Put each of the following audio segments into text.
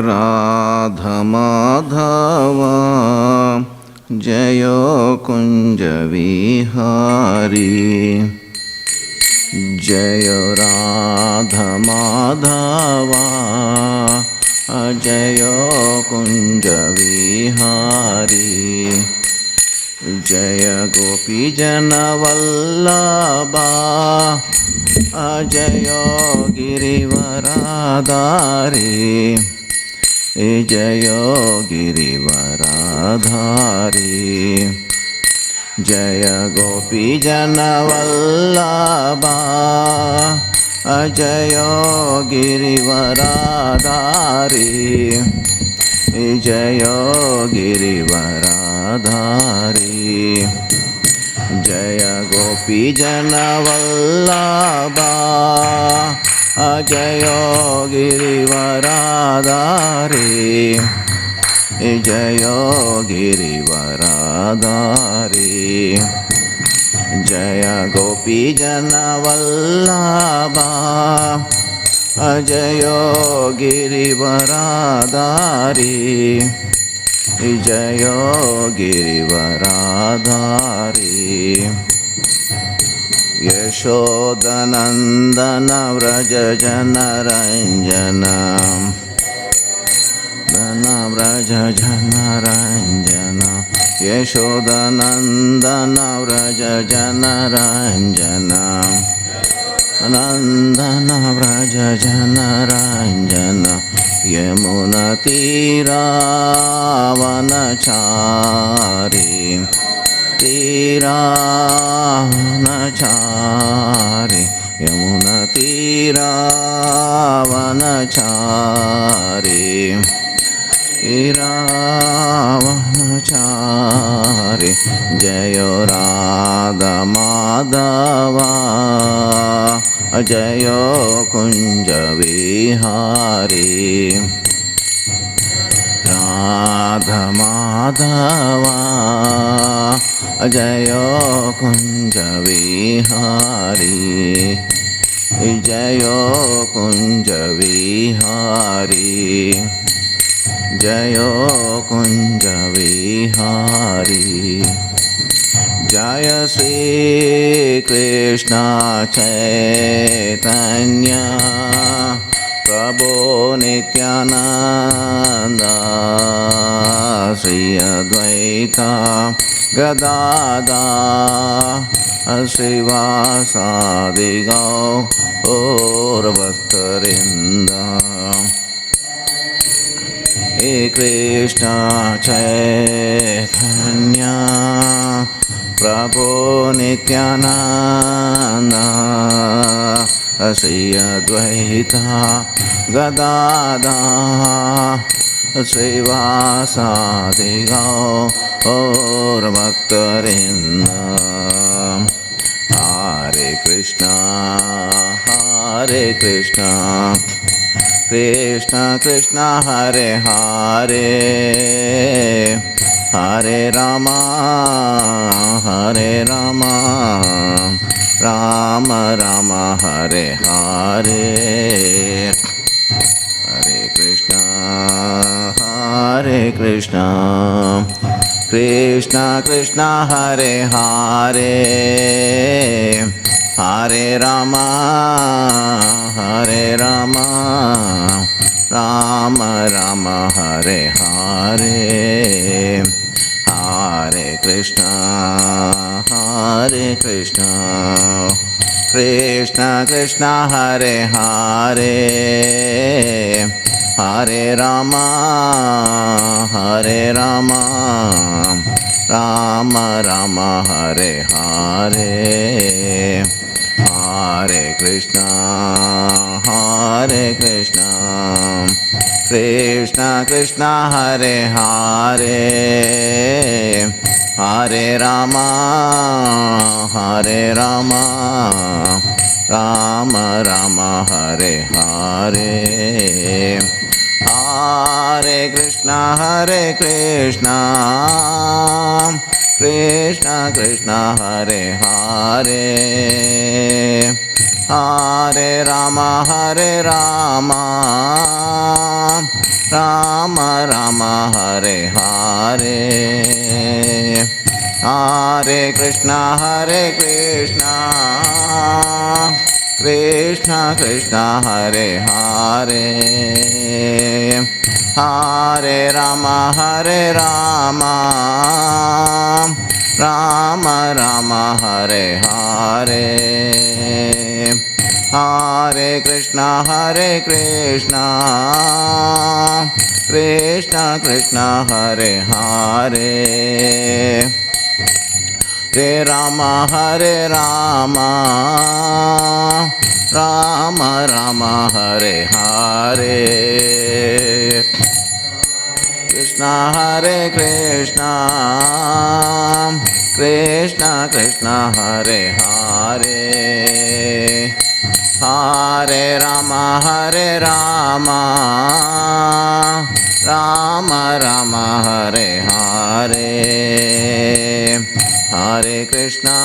Radha Madhava Jayo Kunja Vihari Jayo Radha Madhava Jayo Kunja Vihari Jaya Gopi Jana Vallabha Jayo Girivaradhari Jayo Girivaradhari Jaya Gopi Jana Vallabha Jayo Girivaradhari Jayo Girivaradhari Jaya Gopi Jana Vallabha Jayo Girivaradhari Jayo Girivaradhari Jaya Gopi Jana Vallabha Jayo Girivaradhari Jayo Girivaradhari Yashodanandana Vraja Jana Ranjana Dana Vraja Jana Ranjana Yashodanandana Vraja Jana Ranjana Nandana Vraja Jana Ranjana Yamuna Tira Vanachari Tira Vanachari Yamuna Tira Vanachari Tira Vanachari Jayo Radha Madhava Jayo Kunja Vihari Radha Madhava Jayo Kunja Vihari Jayo Kunja Vihari Jayo Kunja Vihari Jaya Shri Krishna Chaitanya Prabhu Nityananda Shri Advaita Gadada Shri Vasadi Gaur Bhaktarinda He Krishna Chaitanya Prabhu Nityananda Shri Advaita Gadada Shri Vasadi Gaur Bhaktarinda Hare Krishna Krishna Krishna Hare Hare Hare Rama Rama Rama Hare Hare Hare Krishna Krishna Krishna Hare Hare Hare Rama Rama Rama Hare Hare Hare Krishna Krishna Krishna Hare Hare Hare Rama Rama Rama Hare Hare Hare Krishna Krishna Krishna Hare Hare Hare Rama Rama Rama Hare Hare Hare Krishna Krishna Krishna Hare Hare Hare Rama Rama Rama Hare Hare Hare Krishna Krishna Krishna Hare Hare Hare Rama Rama Rama Hare Hare Hare Krishna Krishna Krishna Hare Hare Hare Rama Rama Rama Hare Hare Krishna Krishna Krishna Hare Hare Hare Rama Rama Rama Hare Hare Hare Krishna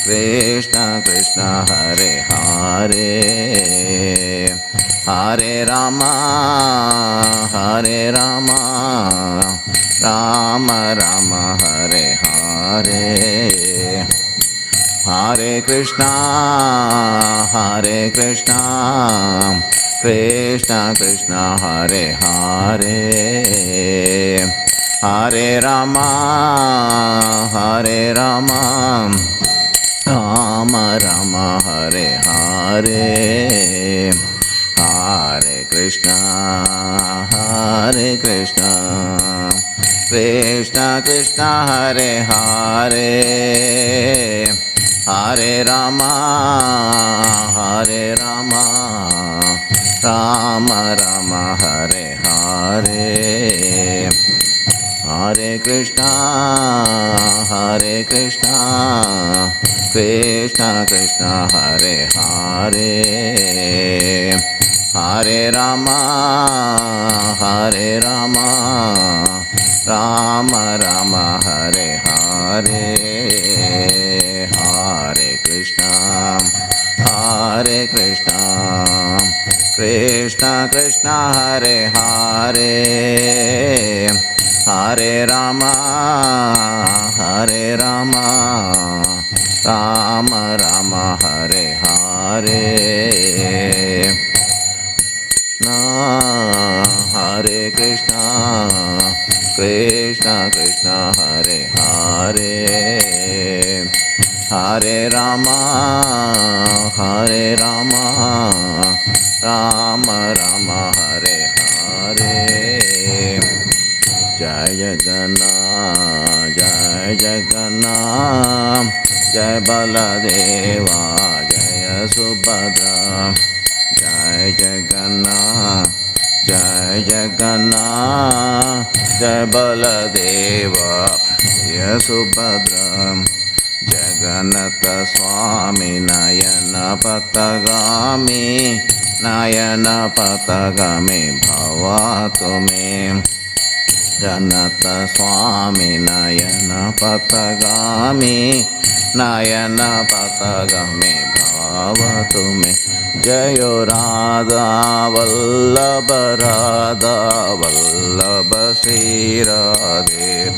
Krishna Krishna Hare Hare Hare Rama Rama Rama Hare Hare Hare Krishna Krishna Krishna Hare Hare Hare Rama Rama Rama Hare Hare Hare Krishna Krishna Krishna Hare Hare Hare Rama Rama Rama Hare Hare Hare Krishna Krishna Krishna Hare Hare Hare Rama Rama Rama Hare Hare Hare Krishna Krishna Krishna Hare Hare Hare Rama Rama Rama Hare Hare Hare Krishna Krishna Hare Hare Hare Rama Rama Rama Hare Hare Jai Jagannath Jai Baladeva Jaya Subhadra Jai Jagannath Jai Baladeva Jaya Subhadra Jagannatha Swami Nayana Patagami Bhavatu me Jagannatha Swami Nayana Patagami Bhavatu me Jayo Radha Vallabha Sri Radhe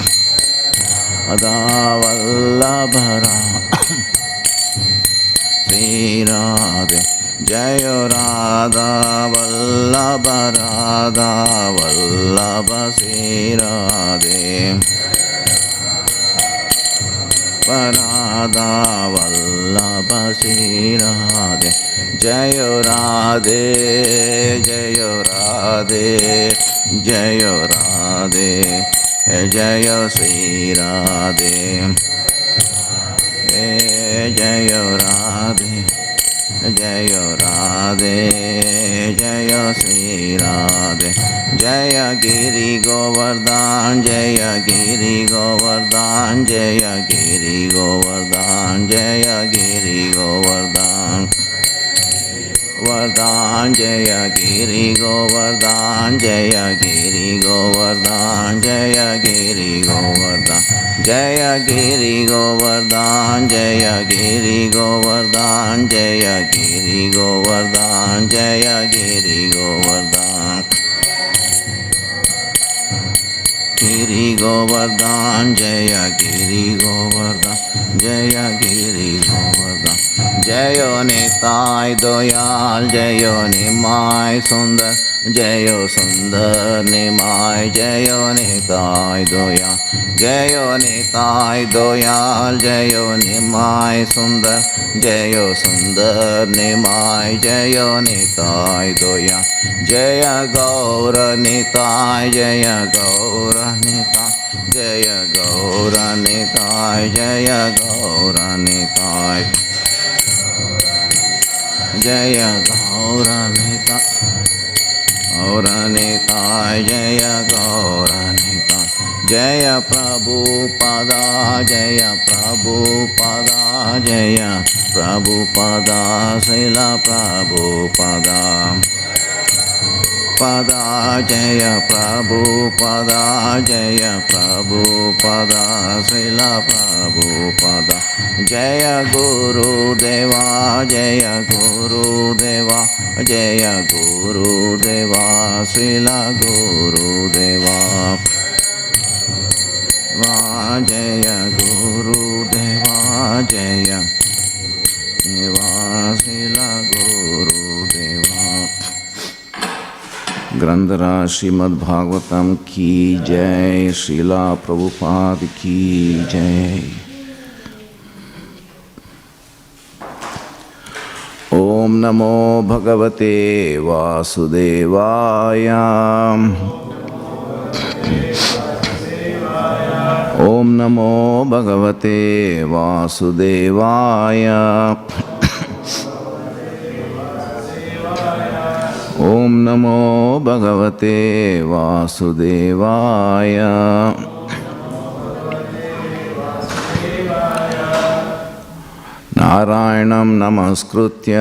Radha Vallabha Sri Radhe Jayo Radha Vallabha Sri Radhe Radha Vallabha Sri Radhe Jayo Radhe Jayo Radhe Jayo Sri Radhe Jayo Radhe Jayo Sri Radhe Jaya Giri Govardhan Jaya Giri Govardhan Jaya Giri Govardhan Jaya Giri Govardhan Vardhan Jaya Giri Govardhan Jaya Giri Govardhan Jaya Giri Govardhan Jaya Giri Govardhan Jaya Giri Govardhan Jaya Giri Giri Govardhan Jaya Giri Govardhan Giri Govardhan Jaya Giri Govardhan Jaya Giri Govardhan Jayo Nitai Doyal Jayo Nimai Sundar Jayo Sundar Nimai Jayo Nitai Doyal Jayo Nitai Doyal Jayo Nimai Sundar Jayo Sundar Nimai Jayo Nitai Doyal Jaya Gaura Nitai Jaya Gaura Nitai Jaya Gaura Nitai Jaya Gaura Nitai Jaya Gaura Nitai Gaura Nitai Jaya Gaura Nitai Jaya Prabhupada Jaya Prabhupada Jaya Prabhupada Srila Prabhupada Pada Jaya Prabhupada Jaya Prabhupada Srila Prabhupada Jaya Guru Deva Jaya Guru Deva Jaya Guru Deva Srila Guru Deva Jaya Guru Deva Jaya Deva Srila Guru Deva ग्रंथराज Shrimad Bhagavatam की जय, श्रीला प्रभुपाद की जय। ओम नमो भगवते वासुदेवाय। ओम नमो भगवते वासुदेवाय। ओम नमो भगवते वासुदेवाय। नारायणं नमस्कृत्य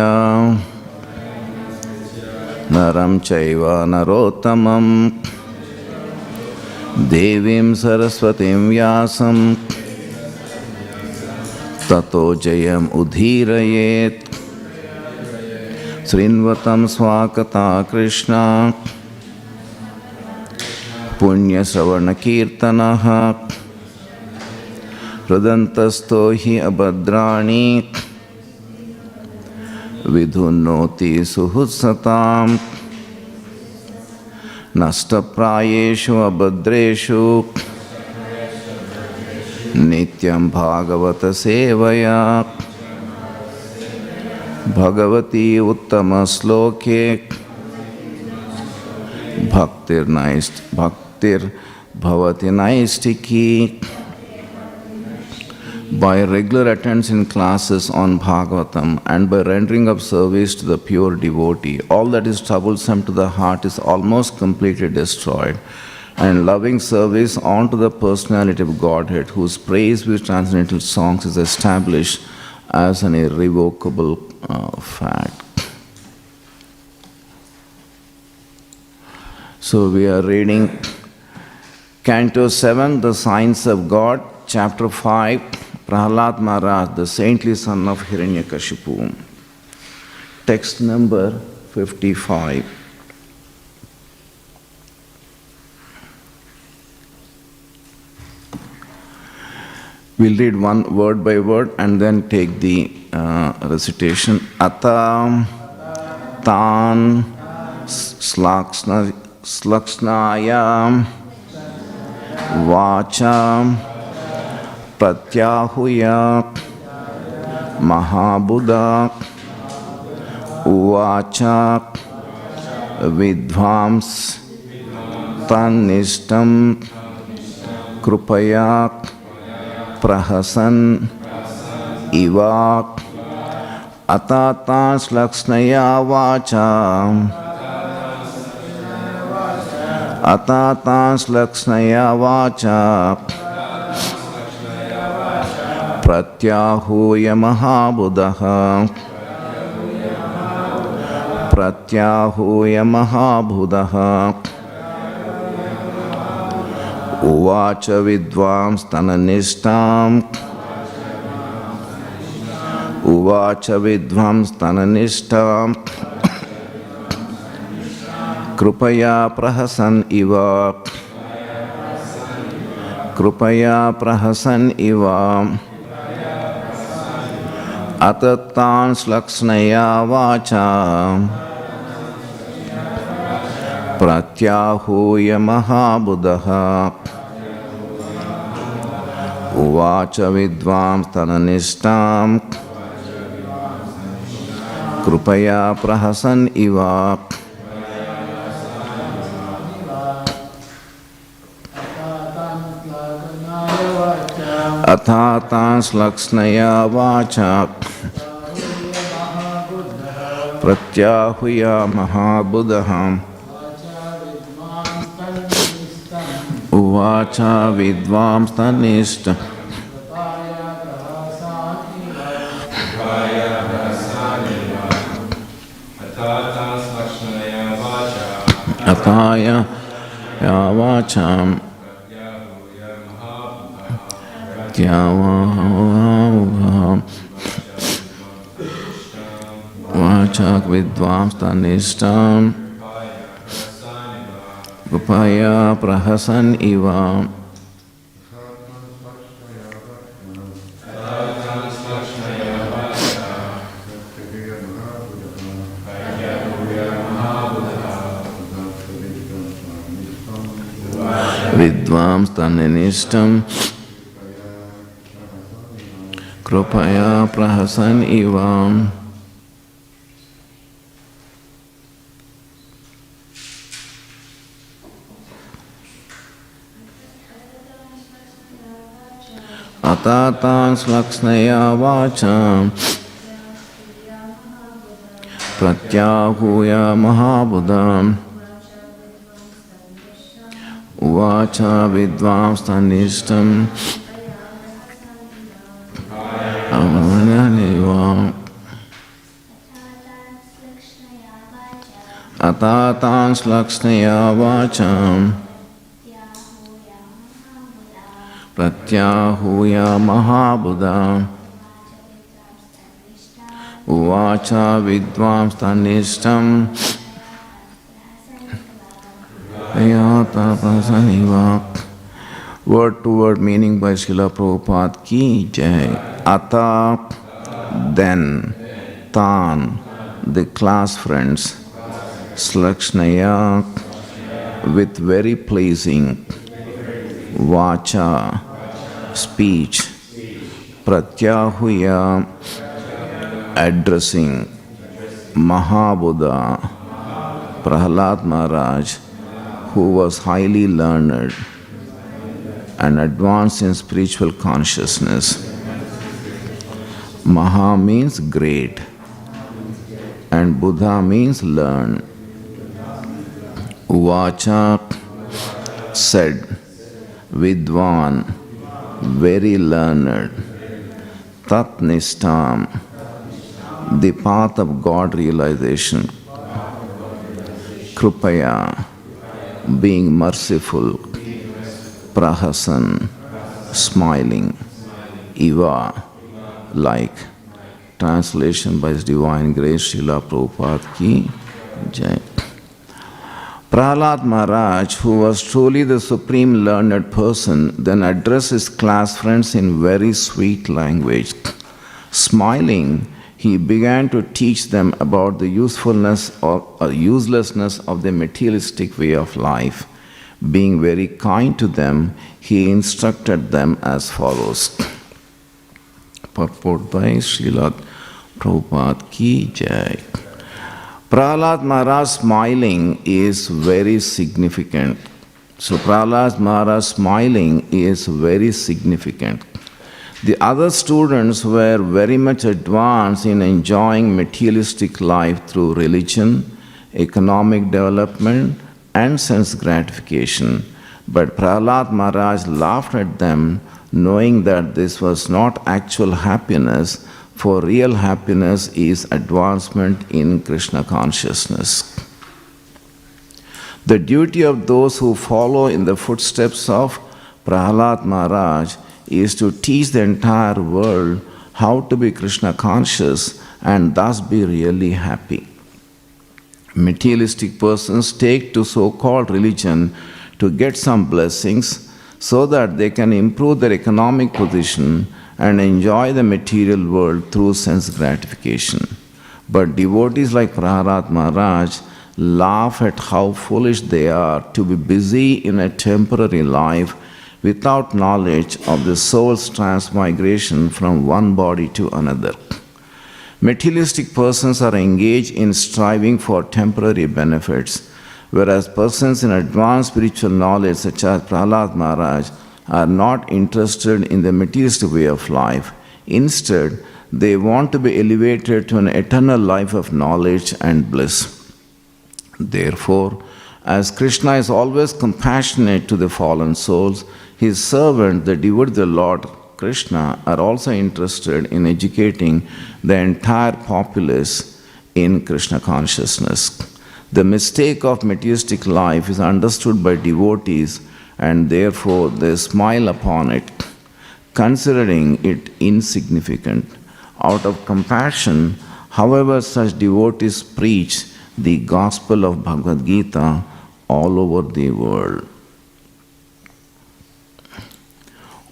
नरं चैव नरोत्तमं देवीं सरस्वतीं व्यासं ततो जयम् उदीरयेत्। श्रृण्वतं स्वाकता कृष्ण पुण्यश्रवणकीर्तनः हृदन्तस्थो हि अभद्राणि विधुनोति सुहृत्सतां नष्टप्रायेषु अभद्रेषु नित्यं भागवत सेवया भगवती उत्तम श्लोके भक्तिर्भवति नैष्टिकी। By regular attendance in classes on Bhagavatam and by rendering of service to the pure devotee, all that is troublesome to the heart is almost completely destroyed, and loving service unto the personality of Godhead, whose praise with transcendental songs is established as an irrevocable fact. So we are reading Canto 7, The Signs of God, Chapter 5, Prahlad Maharaj, the saintly son of Hiranyakashipu. Text number 55. We'll read one word by word and then take the recitation. Atam Tan Slaksnayam Vacham Pratyahuya Mahabuddha Uvacha Vidvams Tanishtam Krupaya Prahasan Iva Atata Slaksnaya Vacha Atata Slaksnaya Vacha Pratyahuya Mahabuddha Pratyahuya Mahabuddha Uvacha Vidvams Tananishtam Uvacha vidvamstananishtam Krupaya prahasan iva Krupaya prahasan iva Atatan slaksnaya vacha Pratyahuya mahabuddha Uvacha vidvam stananishtam Krupaya prahasan iva Atatan slaksnaya vacha Pratyahuya mahabuddha Uvacha vidvam stanishta Ataya vacham Vachak vidvam stanishtam Gopaya prahasan iva Vidvam stanishtam Krupaya prahasan iva Atatan slaksnaya vacha Pratyahuya mahabuddha Uvacha vidvam stanishtam Atatan slaksnaya vacha Pratyahuya mahabuddha Uvacha vidvam stanishtam Ayata prasaniva. Word to word meaning by Srila Prabhupada ki jai. Ata, then, tan, the class friends, slakshnaya, with very pleasing, vacha, speech, pratyahuya, addressing, Mahabuddha, Prahlad Maharaj, who was highly learned and advanced in spiritual consciousness. Maha means great, and Buddha means learn. Uvacha said, Vidvan, very learned. Tatnistam, the path of God realization. Krupaya, being merciful. Prahasan, smiling. Iva, like. Translation by His Divine Grace, Srila Prabhupada ki jai. Prahlad Maharaj, who was truly the supreme learned person, then addressed his class friends in very sweet language. Smiling, he began to teach them about the usefulness or uselessness of the materialistic way of life. Being very kind to them, he instructed them as follows. Purport by Srila Prabhupada ki jai. Prahlad Maharaj smiling is very significant. So Prahlad Maharaj smiling is very significant. The other students were very much advanced in enjoying materialistic life through religion, economic development, and sense gratification. But Prahlad Maharaj laughed at them, knowing that this was not actual happiness, for real happiness is advancement in Krishna consciousness. The duty of those who follow in the footsteps of Prahlad Maharaj is to teach the entire world how to be Krishna conscious and thus be really happy. Materialistic persons take to so-called religion to get some blessings so that they can improve their economic position and enjoy the material world through sense gratification. But devotees like Prahlad Maharaj laugh at how foolish they are to be busy in a temporary life without knowledge of the soul's transmigration from one body to another. Materialistic persons are engaged in striving for temporary benefits, whereas persons in advanced spiritual knowledge such as Prahlad Maharaj are not interested in the materialistic way of life. Instead, they want to be elevated to an eternal life of knowledge and bliss. Therefore, as Krishna is always compassionate to the fallen souls, his servant, the devotee of the Lord Krishna, are also interested in educating the entire populace in Krishna consciousness. The mistake of materialistic life is understood by devotees and therefore they smile upon it, considering it insignificant. Out of compassion, however, such devotees preach the gospel of Bhagavad Gita all over the world.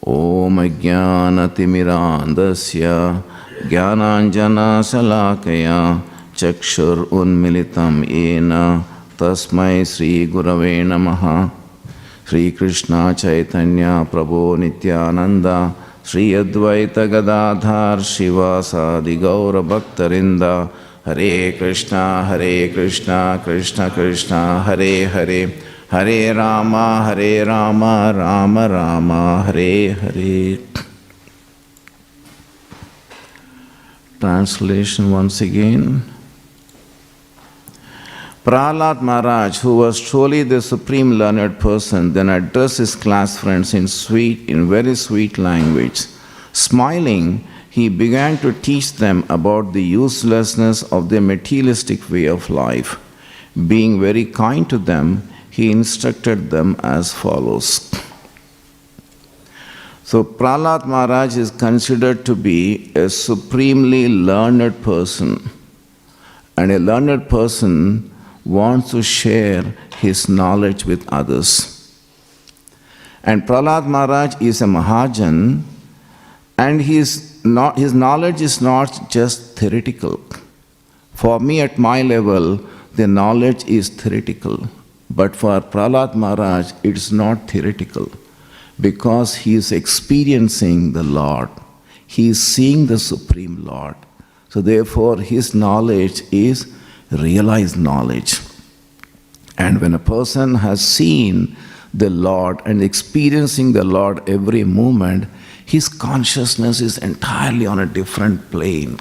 Om Ajnanatimirandasya Jnananjana Salakaya Chakshur Unmilitam Yena Tasmai Sri Gurave Namaha. Sri Krishna Chaitanya Prabhu Nityananda Sri Advaita Gadadhar Shivasadi Gaura Bhaktarinda. Hare Krishna, Krishna Krishna, Hare Hare, Hare Rama, Rama Rama, Hare Hare. Translation once again. Prahlad Maharaj, who was truly the supreme learned person, then addressed his class friends in very sweet language. Smiling, he began to teach them about the uselessness of the materialistic way of life. Being very kind to them, he instructed them as follows. So, Prahlad Maharaj is considered to be a supremely learned person. And a learned person wants to share his knowledge with others. And Prahlad Maharaj is a Mahajan, and his knowledge is not just theoretical. For me, at my level, the knowledge is theoretical. But for Prahlad Maharaj, it's not theoretical, because he is experiencing the Lord. He is seeing the Supreme Lord. So therefore, his knowledge is realized knowledge. And when a person has seen the Lord and experiencing the Lord every moment, his consciousness is entirely on a different plane.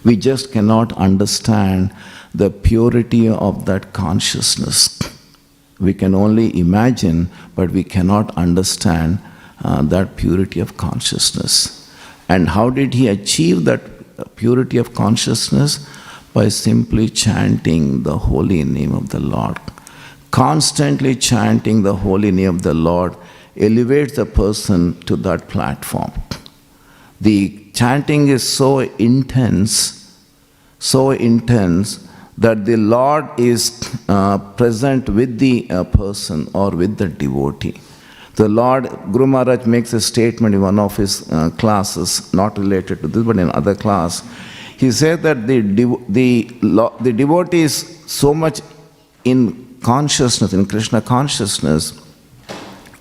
We just cannot understand the purity of that consciousness. We can only imagine, but we cannot understand that purity of consciousness. And how did he achieve that purity of consciousness? By simply chanting the holy name of the Lord. Constantly chanting the holy name of the Lord elevates the person to that platform. The chanting is so intense that the Lord is present with the person or with the devotee. The Lord, Guru Maharaj makes a statement in one of his classes, not related to this, but in other class. He said that the devotee is so much in consciousness, in Krishna consciousness,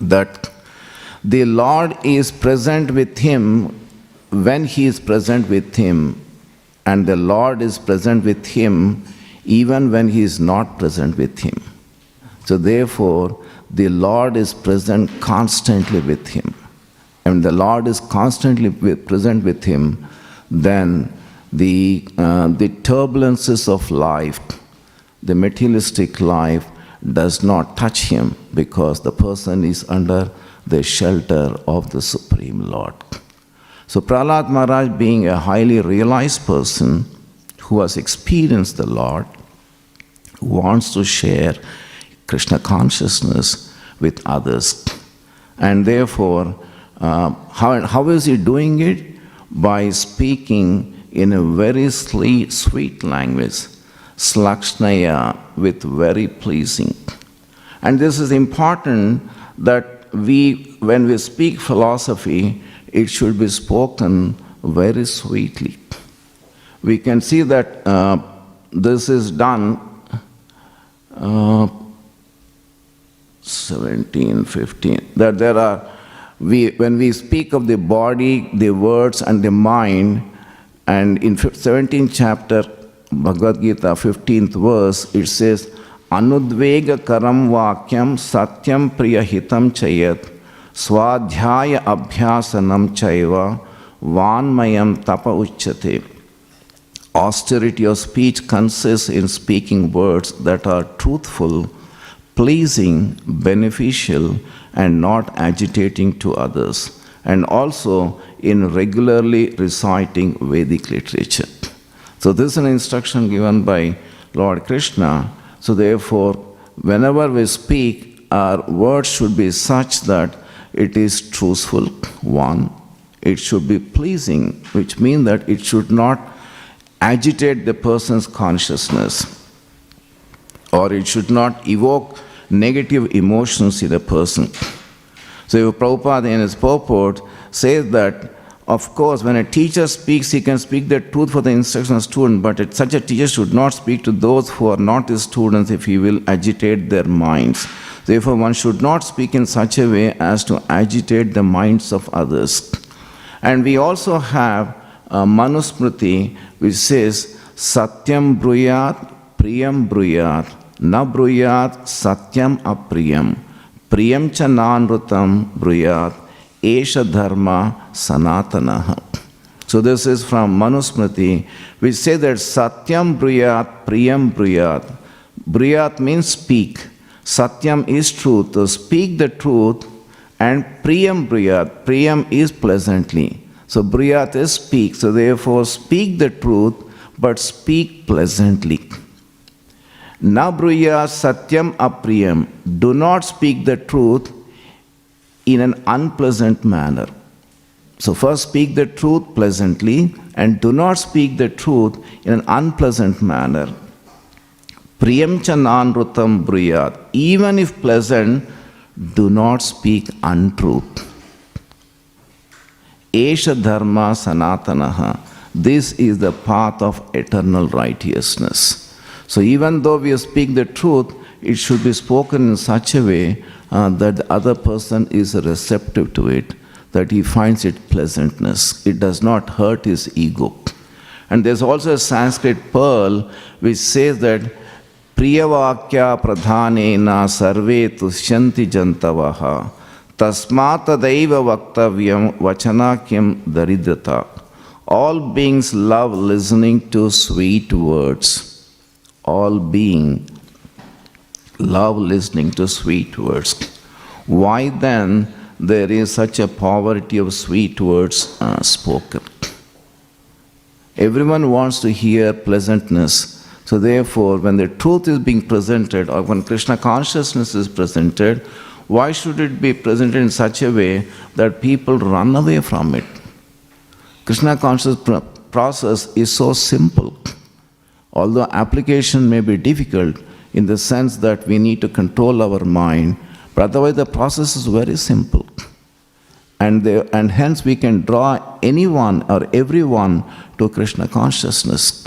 that the Lord is present with him when he is present with him, and the Lord is present with him even when he is not present with him. So therefore, the Lord is present constantly with him. And the Lord is constantly present with him, then the turbulences of life, the materialistic life, does not touch him, because the person is under the shelter of the Supreme Lord. So Prahlad Maharaj, being a highly realized person who has experienced the Lord, wants to share Krishna consciousness with others. And therefore, how is he doing it? by speaking in a very sweet language, slakshnaya, with very pleasing. And this is important that when we speak philosophy, it should be spoken very sweetly. We can see that this is done 17, 15. That there are, when we speak of the body, the words, and the mind, and in 17th chapter, Bhagavad Gita, 15th verse, it says, Anudvega karam vakyam satyam priyahitam chayat swadhyaya abhyasanam chaiva vanmayam tapa uchyate. Austerity of speech consists in speaking words that are truthful, pleasing, beneficial, and not agitating to others, and also in regularly reciting Vedic literature. So this is an instruction given by Lord Krishna. So therefore, whenever we speak, our words should be such that it is truthful, one. It should be pleasing, which means that it should not agitate the person's consciousness, or it should not evoke negative emotions in the person. So Prabhupada in his purport says that, of course, when a teacher speaks, he can speak the truth for the instruction of student, but such a teacher should not speak to those who are not his students if he will agitate their minds. Therefore, one should not speak in such a way as to agitate the minds of others. And we also have Manusmriti, which says, Satyam bruyat, priyam bruyat, na bruyat, satyam apriyam, priyam cha nanrutam bruyat, esha dharma sanatanaha. So this is from Manusmriti, which says that Satyam bruyat, priyam bruyat. Bruyat means speak. Satyam is truth, to speak the truth, and priyam bruyat. Priyam is pleasantly. So bruyat is speak. So therefore speak the truth, but speak pleasantly. Na bruyat satyam apriyam. Do not speak the truth in an unpleasant manner. So first speak the truth pleasantly, and do not speak the truth in an unpleasant manner. Priyam cha nanrutam bruyat. Even if pleasant, do not speak untruth. Esha dharma sanatanaha. This is the path of eternal righteousness. So even though we speak the truth, it should be spoken in such a way that the other person is receptive to it, that he finds it pleasantness. It does not hurt his ego. And there's also a Sanskrit pearl which says that Priyavakya pradhanena sarve tushyanti jantavaha tasmata daiva vaktavyam vachanakyam daridrata. All beings love listening to sweet words. All beings love listening to sweet words. Why then there is such a poverty of sweet words spoken? Everyone wants to hear pleasantness. So therefore, when the truth is being presented, or when Krishna consciousness is presented, why should it be presented in such a way that people run away from it? Krishna consciousness process is so simple. Although application may be difficult in the sense that we need to control our mind, but otherwise the process is very simple. And hence we can draw anyone or everyone to Krishna consciousness.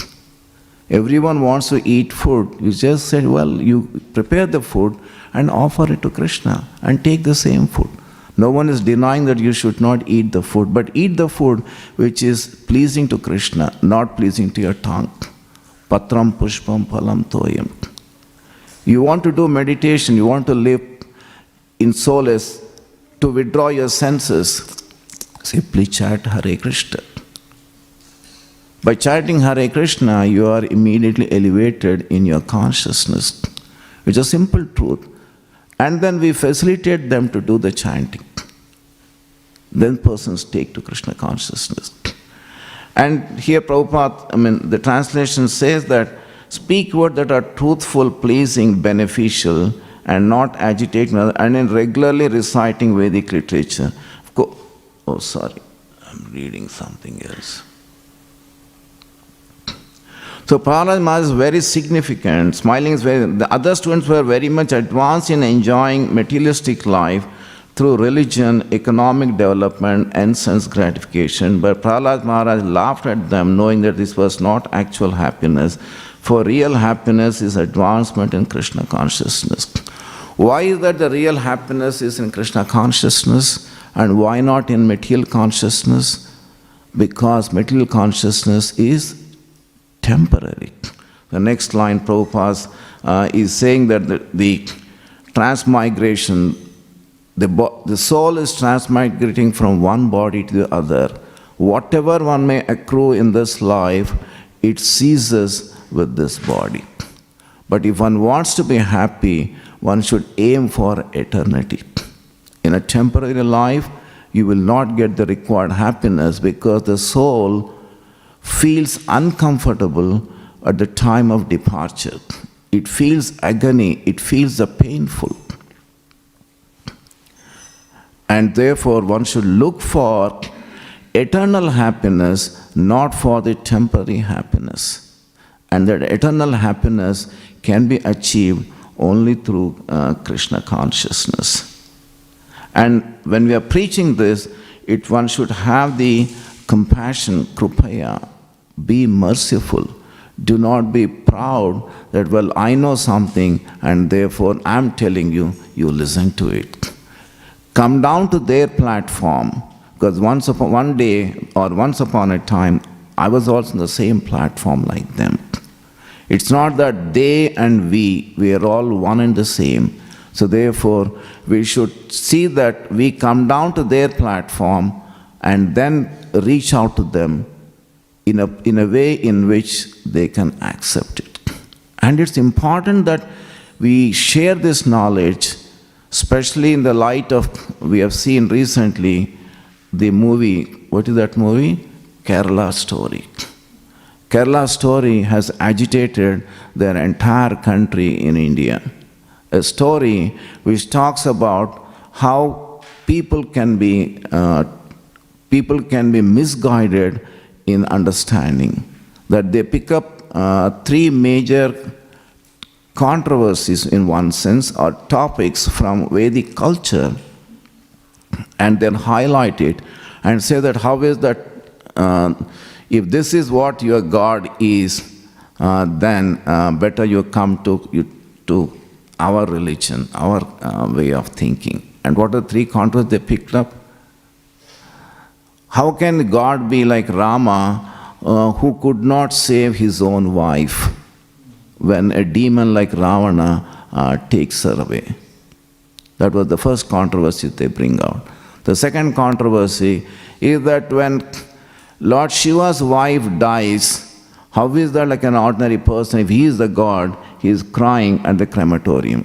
Everyone wants to eat food. You just said, well, you prepare the food and offer it to Krishna and take the same food. No one is denying that you should not eat the food, but eat the food which is pleasing to Krishna, not pleasing to your tongue. Patram pushpam phalam toyam. You want to do meditation, you want to live in solace, to withdraw your senses, simply chant Hare Krishna. By chanting Hare Krishna, you are immediately elevated in your consciousness. It's a simple truth. And then we facilitate them to do the chanting. Then persons take to Krishna consciousness. And here Prabhupada, the translation says that speak words that are truthful, pleasing, beneficial, and not agitating, and in regularly reciting Vedic literature. Oh, sorry. I'm reading something else. So Prahlad Maharaj is very significant. Smiling is very. The other students were very much advanced in enjoying materialistic life through religion, economic development, and sense gratification. But Prahlad Maharaj laughed at them, knowing that this was not actual happiness. For real happiness is advancement in Krishna consciousness. Why is that the real happiness is in Krishna consciousness and why not in material consciousness? Because material consciousness is temporary. The next line, Prabhupada is saying that the transmigration, the soul is transmigrating from one body to the other. Whatever one may accrue in this life, it ceases with this body. But if one wants to be happy, one should aim for eternity. In a temporary life, you will not get the required happiness because the soul feels uncomfortable at the time of departure. It feels agony, it feels the painful. And therefore one should look for eternal happiness, not for the temporary happiness. And that eternal happiness can be achieved only through Krishna consciousness. And when we are preaching this, one should have the compassion, krupaya, be merciful. Do not be proud that, well, I know something and therefore I'm telling you, you listen to it. Come down to their platform, because once upon a time, I was also on the same platform like them. It's not that they and we are all one and the same. So therefore, we should see that we come down to their platform and then reach out to them in a way in which they can accept it. And it's important that we share this knowledge, especially in the light of, we have seen recently the movie, what is that movie? Kerala Story. Kerala Story has agitated their entire country in India. A story which talks about how people can be misguided in understanding. That they pick up three major controversies in one sense, or topics from Vedic culture, and then highlight it and say that how is that, if this is what your God is, then better you come to our religion, our way of thinking. And what are the three controversies they picked up? How can God be like Rama, who could not save his own wife when a demon like Ravana takes her away? That was the first controversy they bring out. The second controversy is that when Lord Shiva's wife dies, how is that like an ordinary person? If he is the God, he is crying at the crematorium.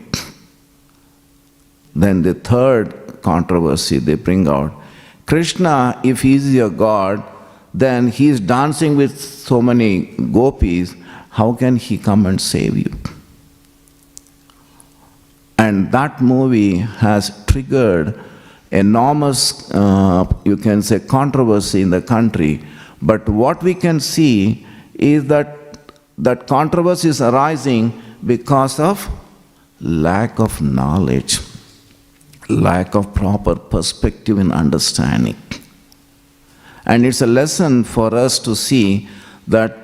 Then the third controversy they bring out, Krishna, if he is your God, then he is dancing with so many gopis, how can he come and save you? And that movie has triggered enormous, you can say, controversy in the country. But what we can see is that controversy is arising because of lack of knowledge, lack of proper perspective and understanding. And it's a lesson for us to see that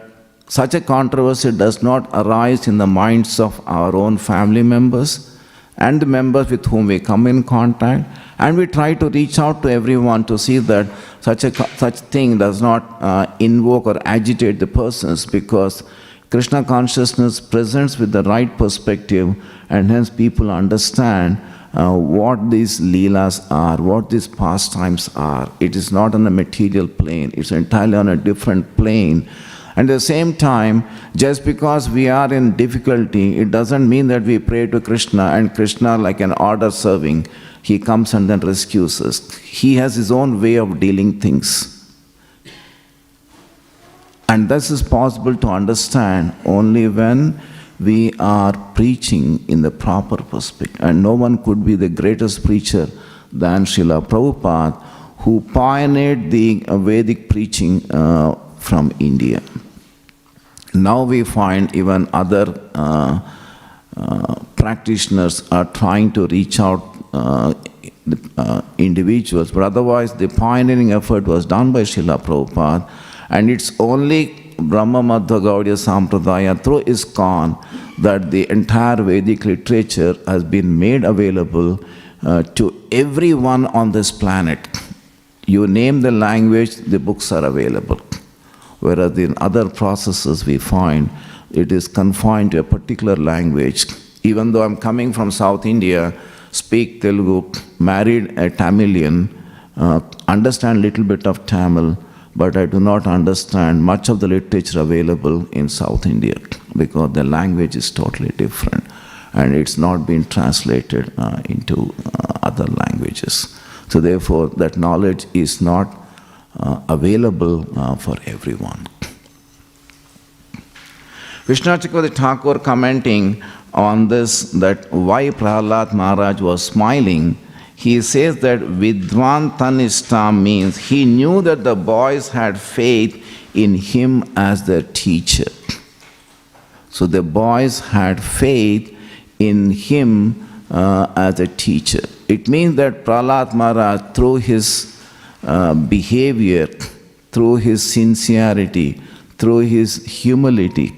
such a controversy does not arise in the minds of our own family members and the members with whom we come in contact, and we try to reach out to everyone to see that such thing does not invoke or agitate the persons, because Krishna consciousness presents with the right perspective, and hence people understand what these leelas are, what these pastimes are. It is not on a material plane, it's entirely on a different plane. And at the same time, just because we are in difficulty, it doesn't mean that we pray to Krishna and Krishna, like an order serving, he comes and then rescues us. He has his own way of dealing things. And this is possible to understand only when we are preaching in the proper perspective. And no one could be the greatest preacher than Srila Prabhupada, who pioneered the Vedic preaching from India. Now we find even other practitioners are trying to reach out individuals, but otherwise the pioneering effort was done by Srila Prabhupada, and it's only Brahma Madhva Gaudiya Sampradaya through ISKCON that the entire Vedic literature has been made available to everyone on this planet. You name the language, the books are available. Whereas in other processes we find it is confined to a particular language. Even though I'm coming from South India, speak Telugu, married a Tamilian, understand little bit of Tamil, but I do not understand much of the literature available in South India because the language is totally different and it's not been translated into other languages. So therefore, that knowledge is not available for everyone. Vishnu Chakravarti Thakur commenting on this, that why Prahlad Maharaj was smiling, he says that Vidwan Tanishta means he knew that the boys had faith in him as their teacher. So the boys had faith in him as a teacher. It means that Prahlad Maharaj, through his behavior, through his sincerity, through his humility,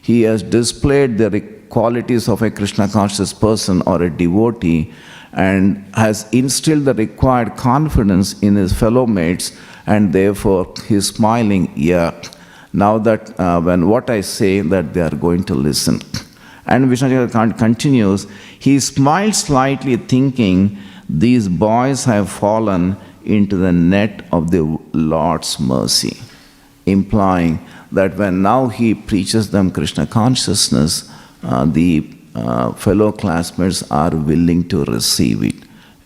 he has displayed the qualities of a Krishna conscious person or a devotee and has instilled the required confidence in his fellow mates, and therefore he is smiling, yeah, now that when what I say that they are going to listen. And Vishnu continues, he smiled slightly thinking, these boys have fallen into the net of the Lord's mercy, implying that when now he preaches them Krishna consciousness, the fellow classmates are willing to receive it.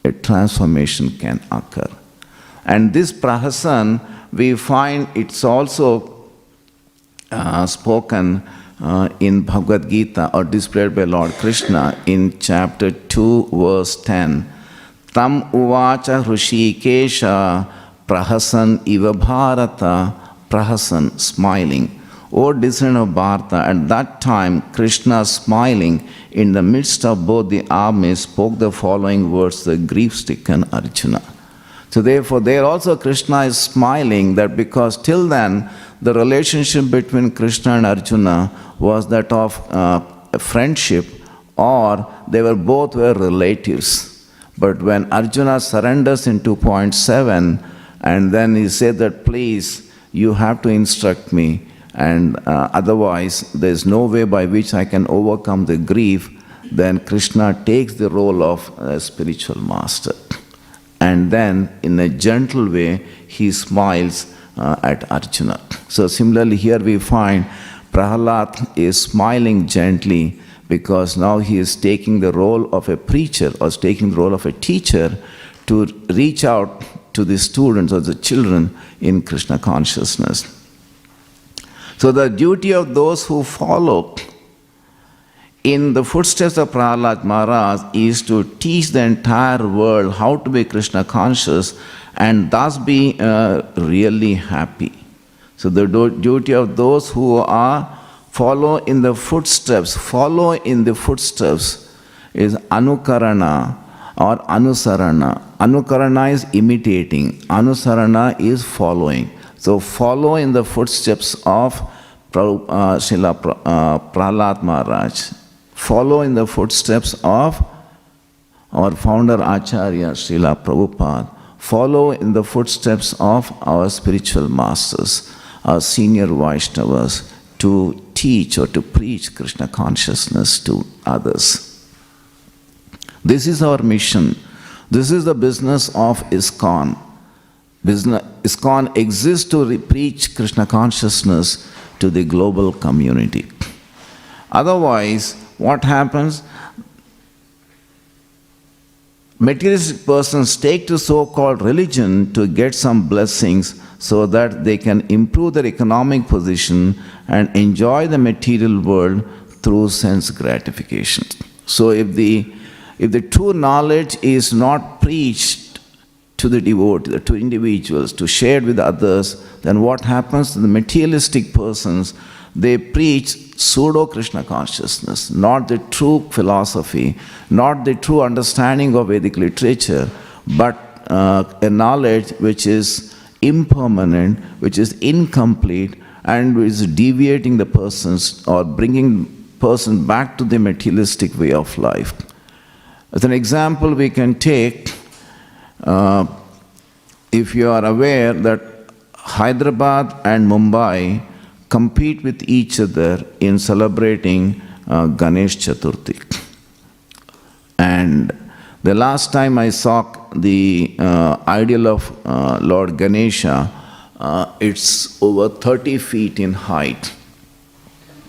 A transformation can occur. And this prahasan, we find it's also spoken in Bhagavad Gita or displayed by Lord Krishna in chapter 2, verse 10. Tam uvacha Hrishikesha prahasan iva bharata, prahasan, smiling. O descendant of Bharata, at that time Krishna, smiling in the midst of both the armies, spoke the following words to the grief-stricken Arjuna. So therefore there also Krishna is smiling, that because till then the relationship between Krishna and Arjuna was that of friendship, or they were both were relatives. But when Arjuna surrenders in 2.7, and then he said that please, you have to instruct me, and otherwise there is no way by which I can overcome the grief, then Krishna takes the role of a spiritual master. And then in a gentle way he smiles at Arjuna. So similarly here we find Prahlad is smiling gently because now he is taking the role of a preacher or is taking the role of a teacher to reach out to the students or the children in Krishna consciousness. So the duty of those who follow in the footsteps of Prahlad Maharaj is to teach the entire world how to be Krishna conscious and thus be really happy. So the duty of those who are follow in the footsteps is anukarana or anusarana. Anukarana is imitating, anusarana is following. So follow in the footsteps of Srila Prahlad Maharaj. Follow in the footsteps of our Founder-Acharya, Srila Prabhupada. Follow in the footsteps of our spiritual masters, our senior Vaishnavas, to teach or to preach Krishna consciousness to others. This is our mission. This is the business of ISKCON. ISKCON exists to preach Krishna consciousness to the global community. Otherwise, what happens? Materialistic persons take to so-called religion to get some blessings so that they can improve their economic position and enjoy the material world through sense gratification. So if the true knowledge is not preached to the devotee, to individuals, to share with others, then what happens to the materialistic persons? They preach pseudo-Krishna consciousness, not the true philosophy, not the true understanding of Vedic literature, but a knowledge which is impermanent, which is incomplete, and is deviating the persons or bringing person back to the materialistic way of life. As an example, we can take, if you are aware that Hyderabad and Mumbai compete with each other in celebrating Ganesh Chaturthi. And the last time I saw the idol of Lord Ganesha, it's over 30 feet in height.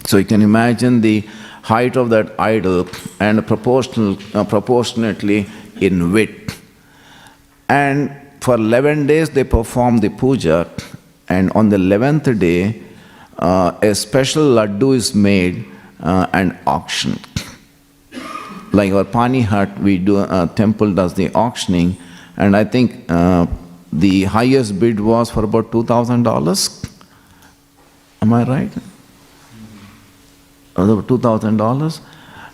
So you can imagine the height of that idol and proportionately in width. And for 11 days they perform the puja, and on the 11th day a special laddu is made and auctioned. Like our Pani Hut, we do, temple does the auctioning, and I think the highest bid was for about $2,000. Am I right? About $2,000.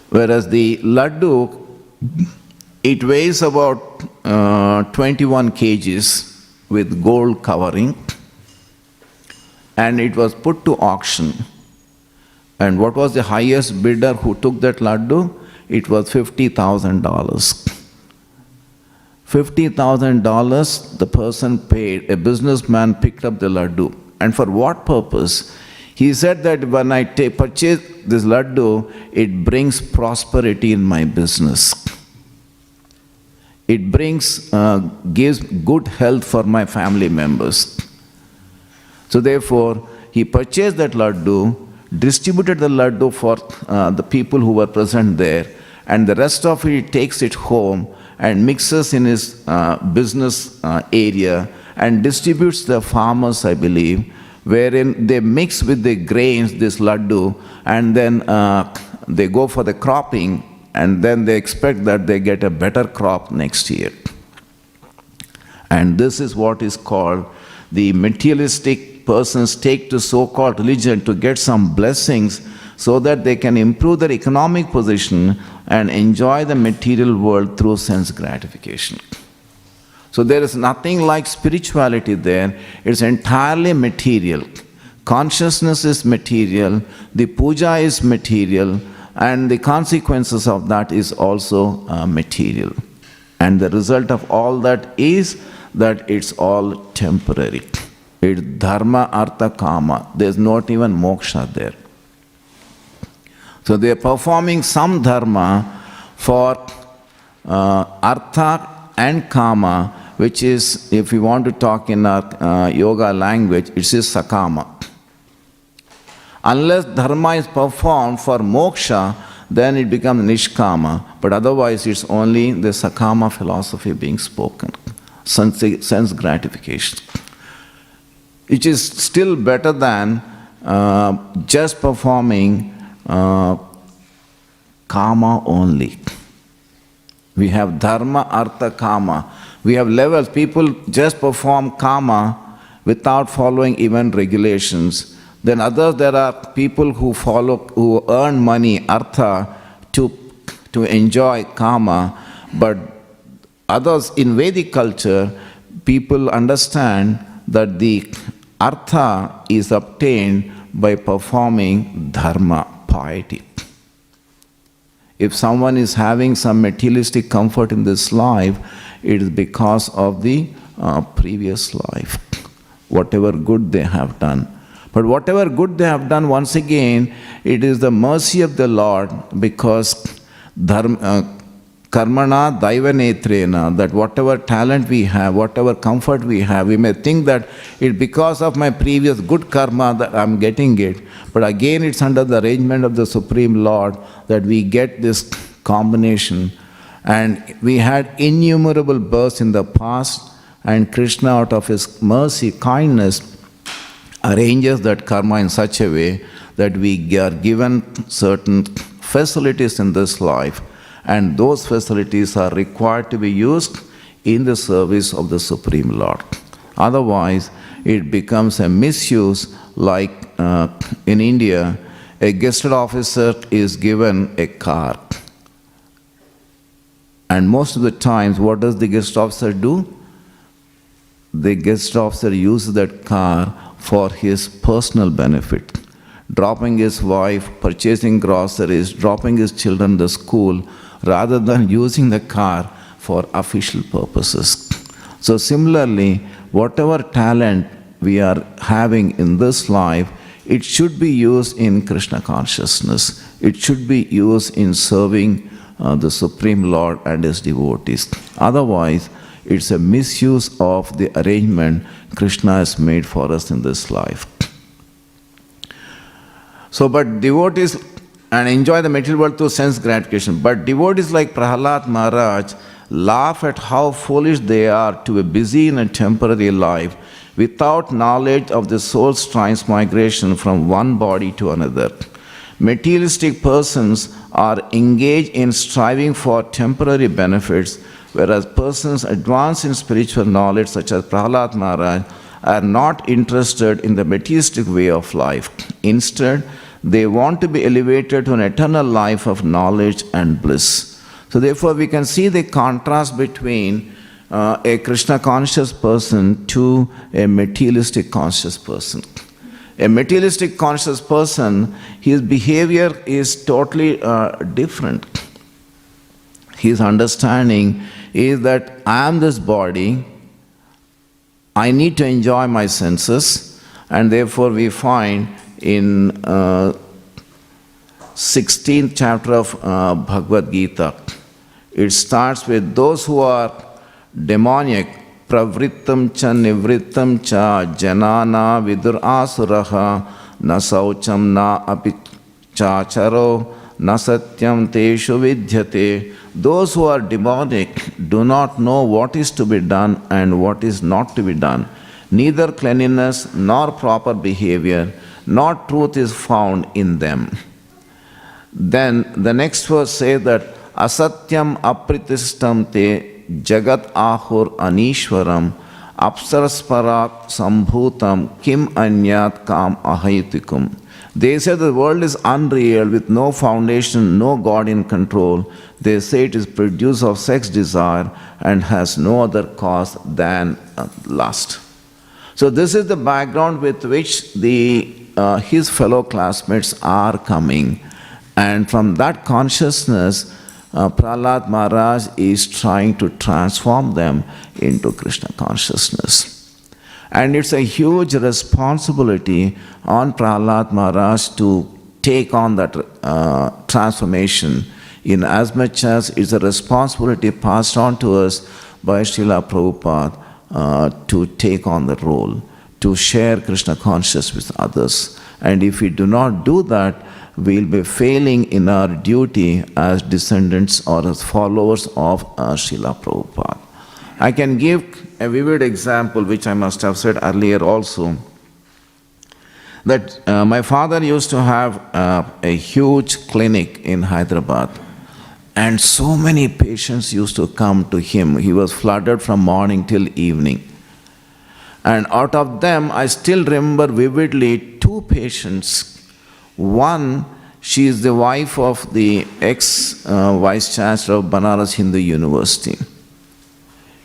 Whereas the laddu, it weighs about 21 kgs with gold covering, and it was put to auction. And what was the highest bidder who took that laddu? It was $50,000. $50,000 the person paid. A businessman picked up the laddu. And for what purpose? He said that when I purchase this laddu, it brings prosperity in my business. It gives good health for my family members. So therefore, he purchased that laddu, distributed the laddu for the people who were present there, and the rest of it he takes it home and mixes in his business area and distributes the farmers, I believe, wherein they mix with the grains, this laddu, and then they go for the cropping, and then they expect that they get a better crop next year. And this is what is called the materialistic persons take to so-called religion to get some blessings so that they can improve their economic position and enjoy the material world through sense gratification. So there is nothing like spirituality there. It's entirely material. Consciousness is material, the puja is material, and the consequences of that is also material. And the result of all that is that it's all temporary. It's dharma, artha, kama. There's not even moksha there. So they are performing some dharma for artha and kama, which is, if we want to talk in our yoga language, it is sakama. Unless dharma is performed for moksha, then it becomes nishkama, but otherwise it's only the sakama philosophy being spoken, sense gratification. Which is still better than just performing kama only. We have dharma, artha, kama. We have levels. People just perform kama without following even regulations. Then others, there are people who earn money, artha, to enjoy kama. But others, in Vedic culture, people understand that the artha is obtained by performing dharma, piety. If someone is having some materialistic comfort in this life, it is because of the previous life, whatever good they have done. But whatever good they have done, once again, it is the mercy of the Lord, because karmana daivanetrena, that whatever talent we have, whatever comfort we have, we may think that it's because of my previous good karma that I'm getting it. But again, it's under the arrangement of the Supreme Lord that we get this combination. And we had innumerable births in the past, and Krishna, out of his mercy, kindness, arranges that karma in such a way that we are given certain facilities in this life, and those facilities are required to be used in the service of the Supreme Lord. Otherwise, it becomes a misuse, like in India, a gazetted officer is given a car. And most of the times, what does the gazetted officer do? The gazetted officer uses that car for his personal benefit, dropping his wife, purchasing groceries, dropping his children to school, rather than using the car for official purposes. So similarly, whatever talent we are having in this life, it should be used in Krishna consciousness. It should be used in serving the Supreme Lord and His devotees. Otherwise, it's a misuse of the arrangement Krishna has made for us in this life. So, but devotees and enjoy the material world through sense gratification. But devotees like Prahlad Maharaj laugh at how foolish they are to be busy in a temporary life without knowledge of the soul's transmigration from one body to another. Materialistic persons are engaged in striving for temporary benefits, whereas persons advanced in spiritual knowledge, such as Prahlad Maharaj, are not interested in the materialistic way of life. Instead, they want to be elevated to an eternal life of knowledge and bliss. So therefore, we can see the contrast between a Krishna conscious person to a materialistic conscious person. A materialistic conscious person, his behavior is totally different. His understanding is that I am this body, I need to enjoy my senses, and therefore we find in 16th chapter of Bhagavad Gita, it starts with those who are demoniac, pravrittam cha nivrittam cha janana vidur asuraha na saucham na api chacharo na satyam teshu vidyate. Those who are demonic do not know what is to be done and what is not to be done. Neither cleanliness nor proper behavior nor truth is found in them. Then the next verse says that asatyam apritistam te jagat ahur anishwaram apsarasparak sambhutam kim anyat kam ahayutikum. They say the world is unreal with no foundation, no God in control. They say it is produced of sex desire and has no other cause than lust. So this is the background with which his fellow classmates are coming. And from that consciousness, Prahlad Maharaj is trying to transform them into Krishna consciousness. And it's a huge responsibility on Prahlad Maharaj to take on that transformation, in as much as it's a responsibility passed on to us by Srila Prabhupada to take on the role, to share Krishna consciousness with others. And if we do not do that, we'll be failing in our duty as descendants or as followers of Srila Prabhupada. I can give a vivid example, which I must have said earlier also, that my father used to have a huge clinic in Hyderabad, and so many patients used to come to him. He was flooded from morning till evening. And out of them, I still remember vividly 2 patients. One, she is the wife of the ex-vice chancellor of Banaras Hindu University.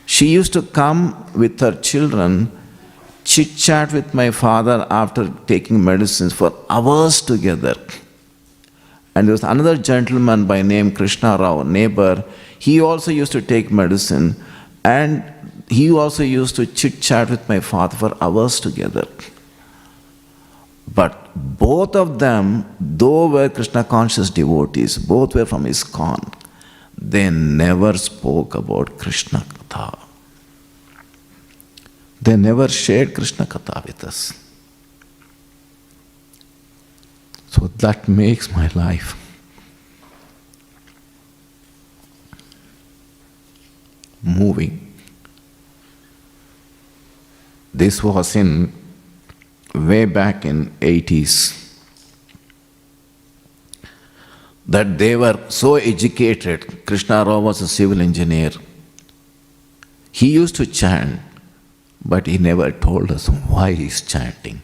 She used to come with her children, chit-chat with my father after taking medicines for hours together. And there was another gentleman by name Krishna Rao, neighbor. He also used to take medicine, and he also used to chit-chat with my father for hours together. But both of them, though were Krishna conscious devotees, both were from ISKCON, they never spoke about Krishna Katha. They never shared Krishna Katha with us. So that makes my life moving. This was in way back in 80s. That they were so educated. Krishna Rao was a civil engineer. He used to chant, but he never told us why he's chanting.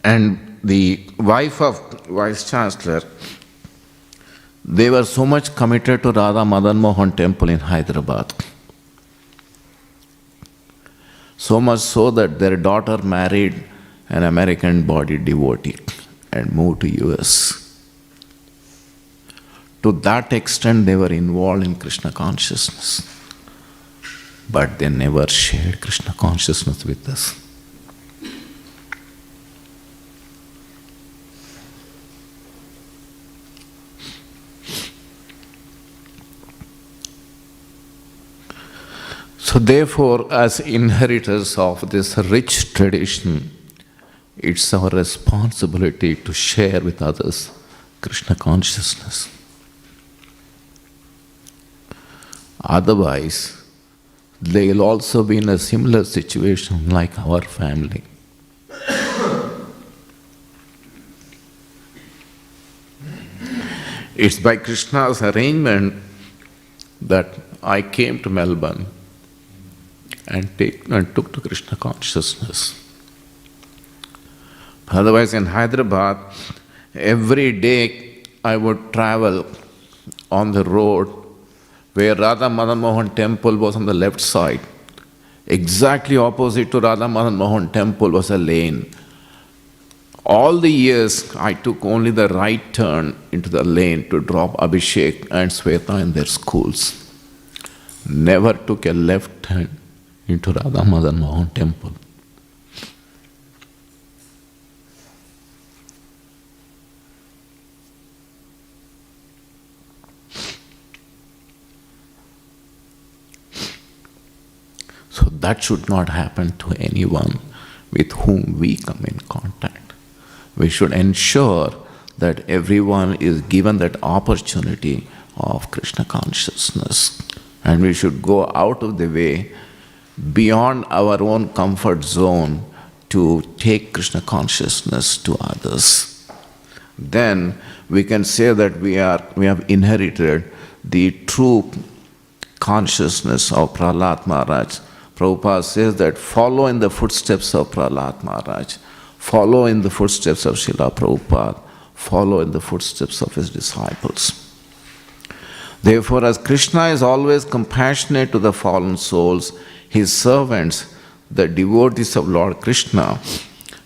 And the wife of Vice Chancellor, they were so much committed to Radha Madan Mohan temple in Hyderabad. So much so that their daughter married an American body devotee and moved to US. To that extent they were involved in Krishna consciousness. But they never shared Krishna consciousness with us. So therefore, as inheritors of this rich tradition, it's our responsibility to share with others Krishna consciousness. Otherwise, they'll also be in a similar situation like our family. It's by Krishna's arrangement that I came to Melbourne and took to Krishna consciousness. Otherwise, in Hyderabad, every day I would travel on the road where Radha Madan Mohan temple was on the left side. Exactly opposite to Radha Madan Mohan temple was a lane. All the years I took only the right turn into the lane to drop Abhishek and Sweta in their schools. Never took a left turn into Radha Madan Mohan temple. So that should not happen to anyone with whom we come in contact. We should ensure that everyone is given that opportunity of Krishna consciousness. And we should go out of the way beyond our own comfort zone to take Krishna consciousness to others. Then we can say that we have inherited the true consciousness of Prahlad Maharaj. Prabhupada says that follow in the footsteps of Prahlad Maharaj, follow in the footsteps of Srila Prabhupada, follow in the footsteps of his disciples. Therefore, as Krishna is always compassionate to the fallen souls, his servants, the devotees of Lord Krishna,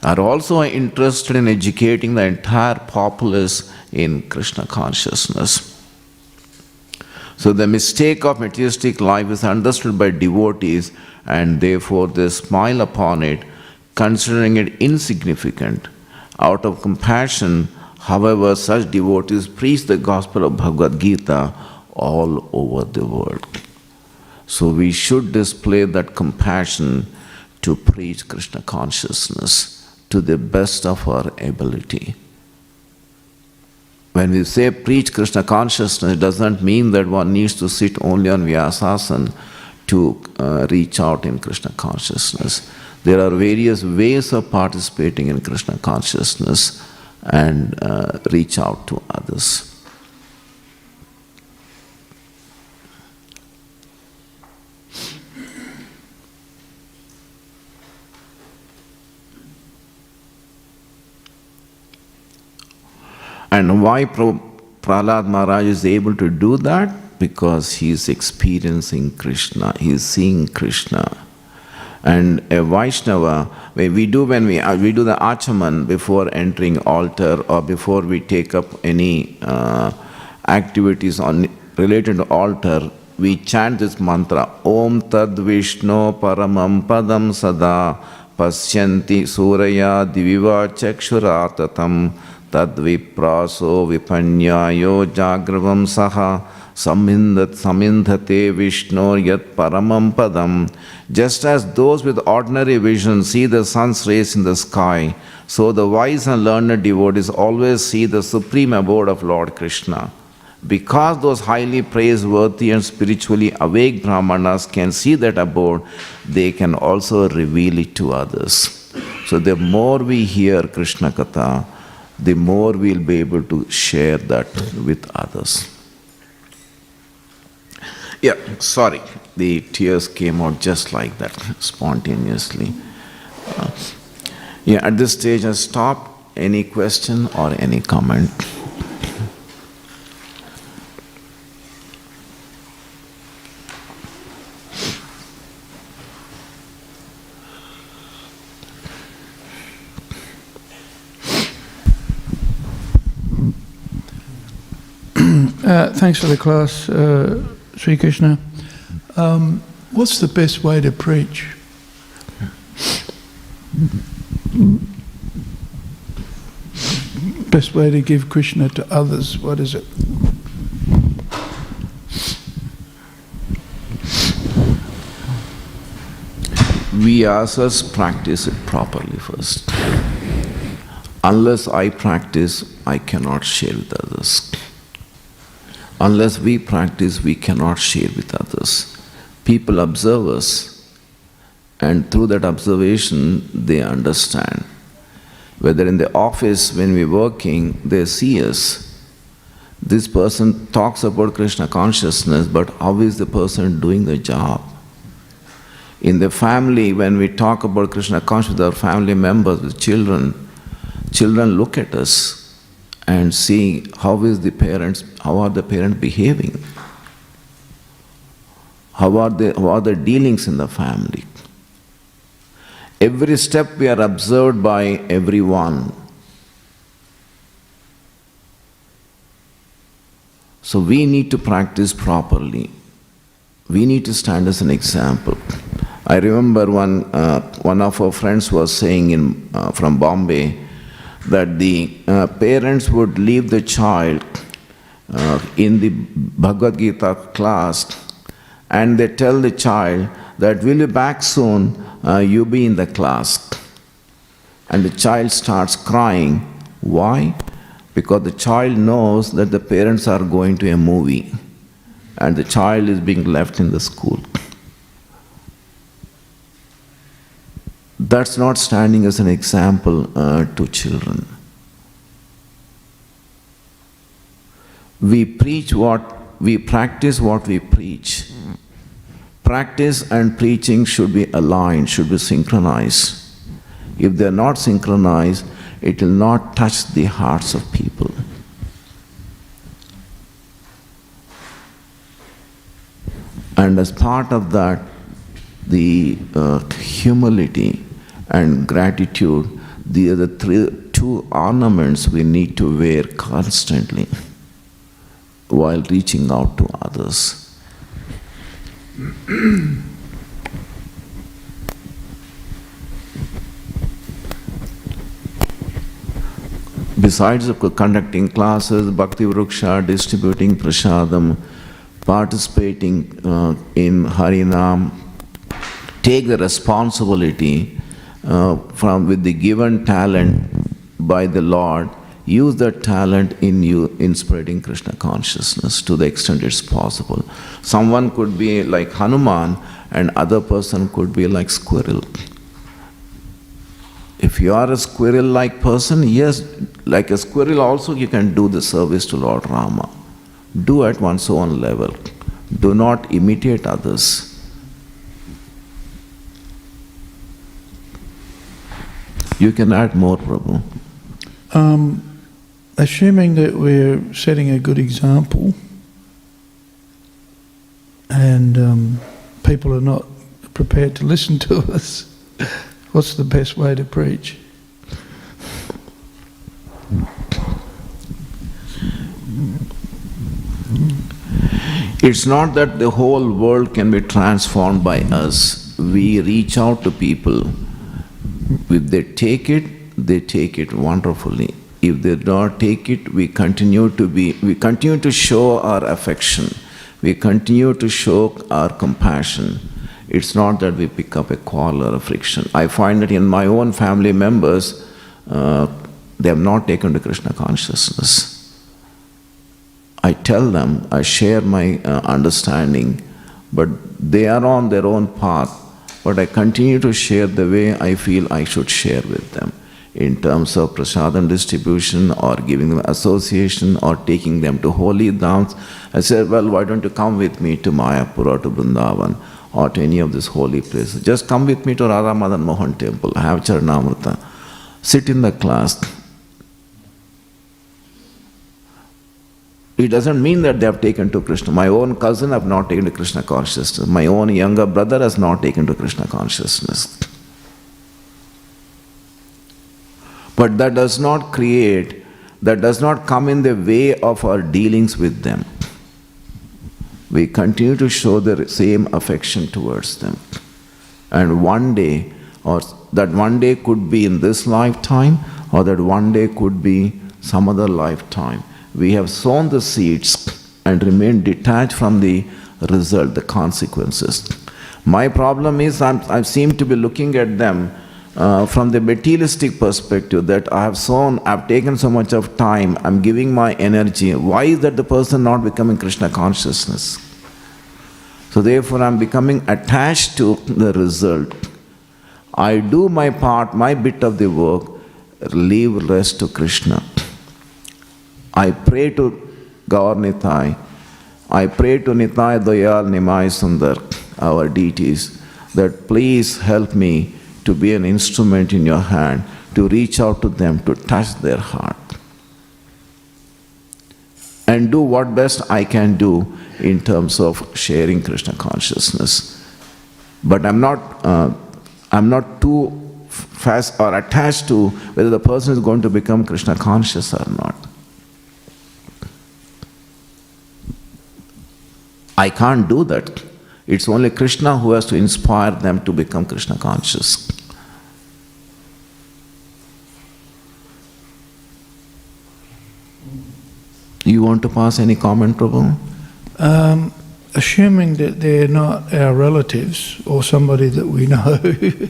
are also interested in educating the entire populace in Krishna consciousness. So the mistake of materialistic life is understood by devotees, and therefore they smile upon it, considering it insignificant. Out of compassion, however, such devotees preach the gospel of Bhagavad Gita all over the world. So we should display that compassion to preach Krishna consciousness to the best of our ability. When we say preach Krishna consciousness, it doesn't mean that one needs to sit only on Vyasasana to reach out in Krishna consciousness. There are various ways of participating in Krishna consciousness and reach out to others. And why Prahlad Maharaj is able to do that? Because he is experiencing Krishna, he is seeing Krishna. And a Vaishnava, when we do the achaman before entering altar or before we take up any activities related to altar, we chant this mantra, Om Tad Vishnu Paramam Padam Sada Pasyanti Suraya Diviva Chakshuratatam Tad Vipraso Vipanyayo Jagravam Saha Samindhate Vishnu Yat Paramam Padam. Just as those with ordinary vision see the sun's rays in the sky, so the wise and learned devotees always see the supreme abode of Lord Krishna. Because those highly praiseworthy and spiritually awake Brahmanas can see that abode, they can also reveal it to others. So the more we hear Krishna Katha, the more we'll be able to share that with others. Yeah, sorry, the tears came out just like that, spontaneously. Yeah, at this stage I stop. Any question or any comment? Thanks for the class, Sri Krishna. What's the best way to preach? Best way to give Krishna to others, what is it? We ourselves practice it properly first. Unless I practice, I cannot share with others. Unless we practice, we cannot share with others. People observe us, and through that observation, they understand. Whether in the office, when we're working, they see us. This person talks about Krishna consciousness, but how is the person doing the job? In the family, when we talk about Krishna consciousness with our family members, with children, children look at us and see how are the parents behaving? How are the dealings in the family? Every step we are observed by everyone. So we need to practice properly. We need to stand as an example. I remember one of our friends was saying from Bombay that the parents would leave the child in the Bhagavad Gita class, and they tell the child that we'll be back soon, you be in the class. And the child starts crying. Why? Because the child knows that the parents are going to a movie and the child is being left in the school. That's not standing as an example to children. We practice what we preach. Practice and preaching should be aligned, should be synchronized. If they're not synchronized, it will not touch the hearts of people. And as part of that, the humility and gratitude, these are the two ornaments we need to wear constantly while reaching out to others. Besides conducting classes, Bhakti Vriksha, distributing prasadam, participating in Harinam, take the responsibility with the given talent by the Lord, use that talent in spreading Krishna consciousness to the extent it's possible. Someone could be like Hanuman, and other person could be like squirrel. If you are a squirrel-like person, yes, like a squirrel also you can do the service to Lord Rama. Do at one's own level. Do not imitate others. You can add more, Prabhu. Assuming that we're setting a good example and people are not prepared to listen to us, what's the best way to preach? It's not that the whole world can be transformed by us. We reach out to people. If they take it wonderfully. If they don't take it, we continue to show our affection. We continue to show our compassion. It's not that we pick up a quarrel or a friction. I find that in my own family members, they have not taken to Krishna consciousness. I tell them, I share my understanding, but they are on their own path. But I continue to share the way I feel I should share with them. in terms of prasadam distribution or giving them association or taking them to holy dhams. I said, well, why don't you come with me to Mayapur or to Vrindavan or to any of these holy places? Just come with me to Radha Madan Mohan temple, have Charanamrita, sit in the class. It doesn't mean that they have taken to Krishna. My own cousin have not taken to Krishna consciousness. My own younger brother has not taken to Krishna consciousness. But that does not come in the way of our dealings with them. We continue to show the same affection towards them. And one day, or that one day could be in this lifetime, or that one day could be some other lifetime. We have sown the seeds and remained detached from the result, the consequences. My problem is I seem to be looking at them from the materialistic perspective, that I've taken so much of time, I'm giving my energy. Why is that the person not becoming Krishna consciousness? So therefore I'm becoming attached to the result. I do my part, my bit of the work, leave rest to Krishna. I pray to Gaur Nitai, I pray to Nitai Dayal Nimai Sundar, our deities, that please help me to be an instrument in your hand, to reach out to them, to touch their heart. And do what best I can do in terms of sharing Krishna consciousness. But I'm not too fast or attached to whether the person is going to become Krishna conscious or not. I can't do that. It's only Krishna who has to inspire them to become Krishna conscious. You want to pass any comment, Prabhu? Assuming that they're not our relatives or somebody that we know,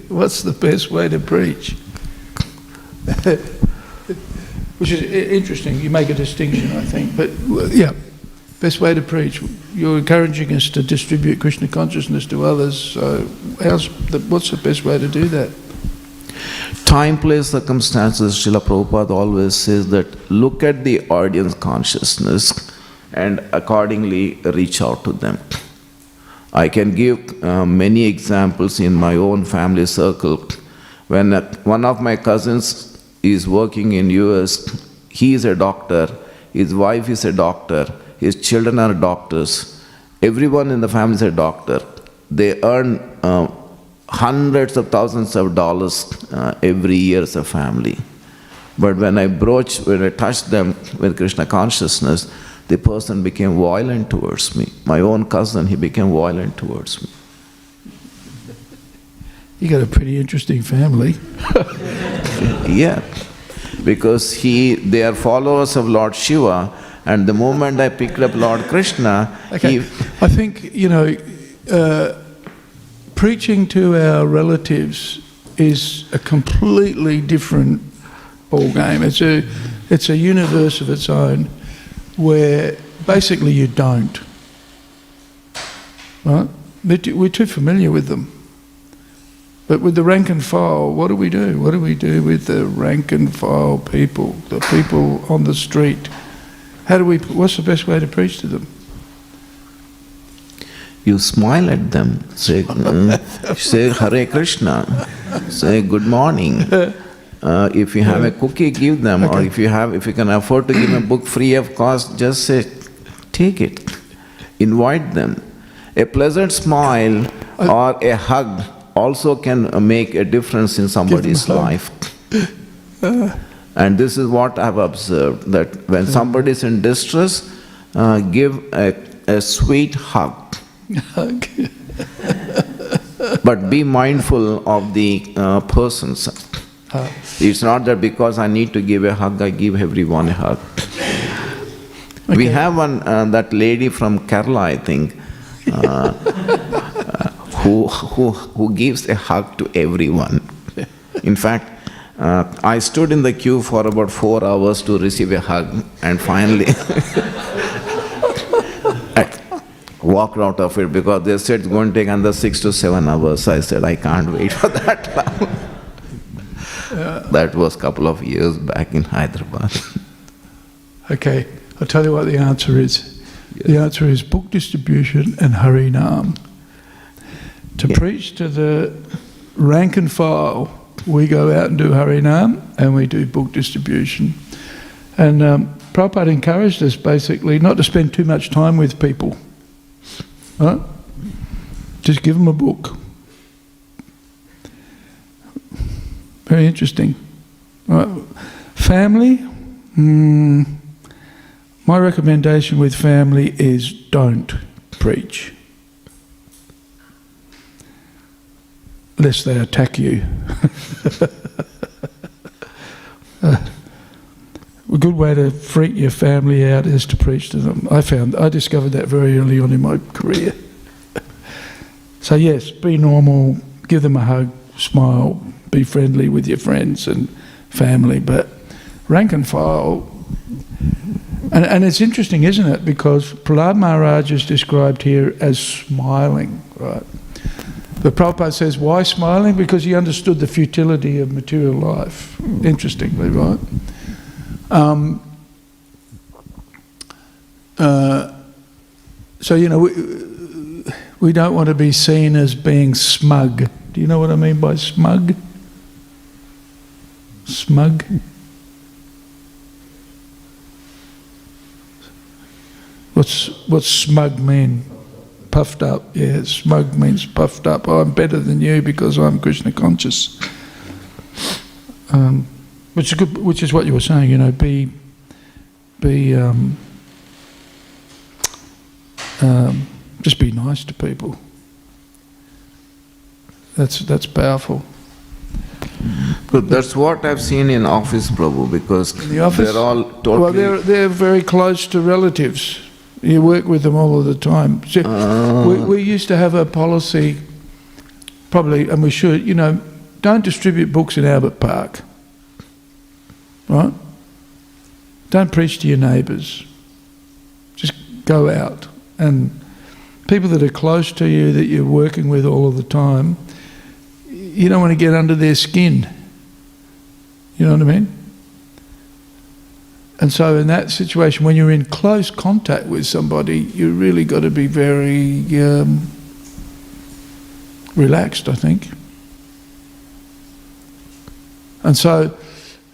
what's the best way to preach? Which is interesting. You make a distinction, I think. But yeah, best way to preach. You're encouraging us to distribute Krishna consciousness to others. So what's the best way to do that? Time, place, circumstances. Srila Prabhupada always says that look at the audience consciousness and accordingly reach out to them. I can give many examples in my own family circle. When one of my cousins is working in US, he is a doctor, his wife is a doctor, his children are doctors, everyone in the family is a doctor. They earn hundreds of thousands of dollars every year as a family. But when I touched them with Krishna consciousness, the person became violent towards me. My own cousin, he became violent towards me. You got a pretty interesting family. Yeah, because they are followers of Lord Shiva, and the moment I picked up Lord Krishna, okay. I think, preaching to our relatives is a completely different ballgame. It's a universe of its own where basically you don't. Right? We're too familiar with them. But with the rank and file, what do we do? What do we do with the rank and file people, the people on the street? What's the best way to preach to them? You smile at them, say Hare Krishna, say good morning. If you have a cookie, give them, okay. Or if you can afford to give a book free of cost, just say, take it. Invite them. A pleasant smile or a hug also can make a difference in somebody's life. And this is what I've observed, that when somebody is in distress, give a sweet hug. But be mindful of the persons. It's not that because I need to give a hug, I give everyone a hug. Okay. We have that lady from Kerala, I think, who gives a hug to everyone. In fact, I stood in the queue for about 4 hours to receive a hug, and finally I walked out of it because they said it's going to take another 6 to 7 hours. I said, I can't wait for that long. That was a couple of years back in Hyderabad. Okay, I'll tell you what the answer is. Yes. The answer is book distribution and Harinam. To preach to the rank and file, we go out and do Harinam and we do book distribution. And Prabhupada encouraged us basically not to spend too much time with people. Right? Just give them a book. Very interesting. Right. Family, my recommendation with family is don't preach. Lest they attack you. A good way to freak your family out is to preach to them. I discovered that very early on in my career. So yes, be normal, give them a hug, smile, be friendly with your friends and family, but rank and file. And it's interesting, isn't it? Because Prahlad Maharaj is described here as smiling, right? But Prabhupada says, why smiling? Because he understood the futility of material life, interestingly, right? So, you know, we don't want to be seen as being smug. Do you know what I mean by smug? Smug? What's smug mean? Puffed up, yeah. Smug means puffed up. Oh, I'm better than you because I'm Krishna conscious. Which is good. Which is what you were saying. You know, just be nice to people. That's powerful. But that's what I've seen in office, Prabhu, because In the office? they're all totally... Well, they're very close to relatives. You work with them all of the time. So we used to have a policy, probably, and we should, you know, don't distribute books in Albert Park, right? Don't preach to your neighbours. Just go out. And people that are close to you, that you're working with all of the time, you don't want to get under their skin. You know what I mean? And so in that situation, when you're in close contact with somebody, you really got to be very relaxed, I think. And so,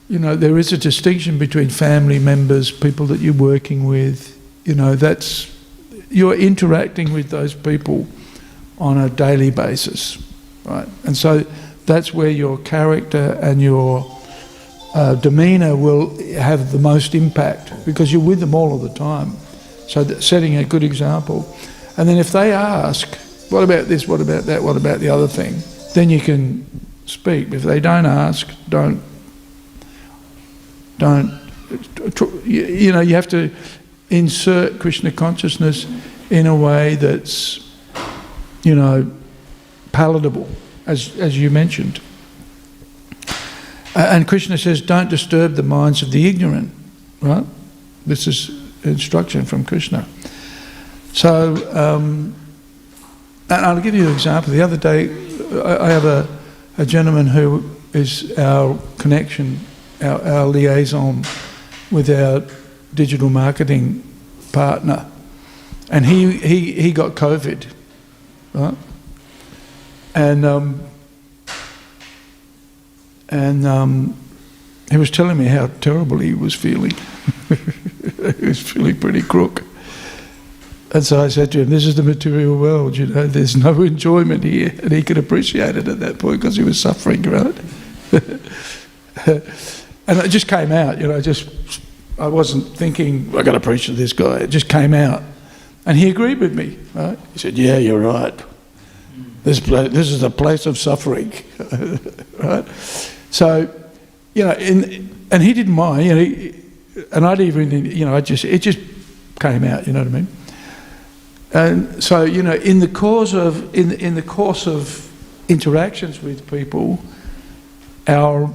you know, there is a distinction between family members, people that you're working with, you know, you're interacting with those people on a daily basis, right? And so that's where your character and your demeanour will have the most impact, because you're with them all of the time. So setting a good example. And then if they ask, what about this, what about that, what about the other thing, then you can speak. If they don't ask, don't, you know, you have to insert Krishna consciousness in a way that's, you know, palatable, as you mentioned. And Krishna says, don't disturb the minds of the ignorant, right? This is instruction from Krishna. So, and I'll give you an example. The other day, I have a gentleman who is our connection, our liaison with our digital marketing partner. And he got COVID, right? And he was telling me how terrible he was feeling. He was feeling pretty crook. And so I said to him, this is the material world, you know, there's no enjoyment here. And he could appreciate it at that point because he was suffering, right? And it just came out, you know, I wasn't thinking, I've got to preach to this guy. It just came out. And he agreed with me, right? He said, yeah, you're right. This is a place of suffering, right? So, you know, and he didn't mind, you know, and I'd even, you know, it just came out, you know what I mean? And so, you know, in the course of interactions with people, our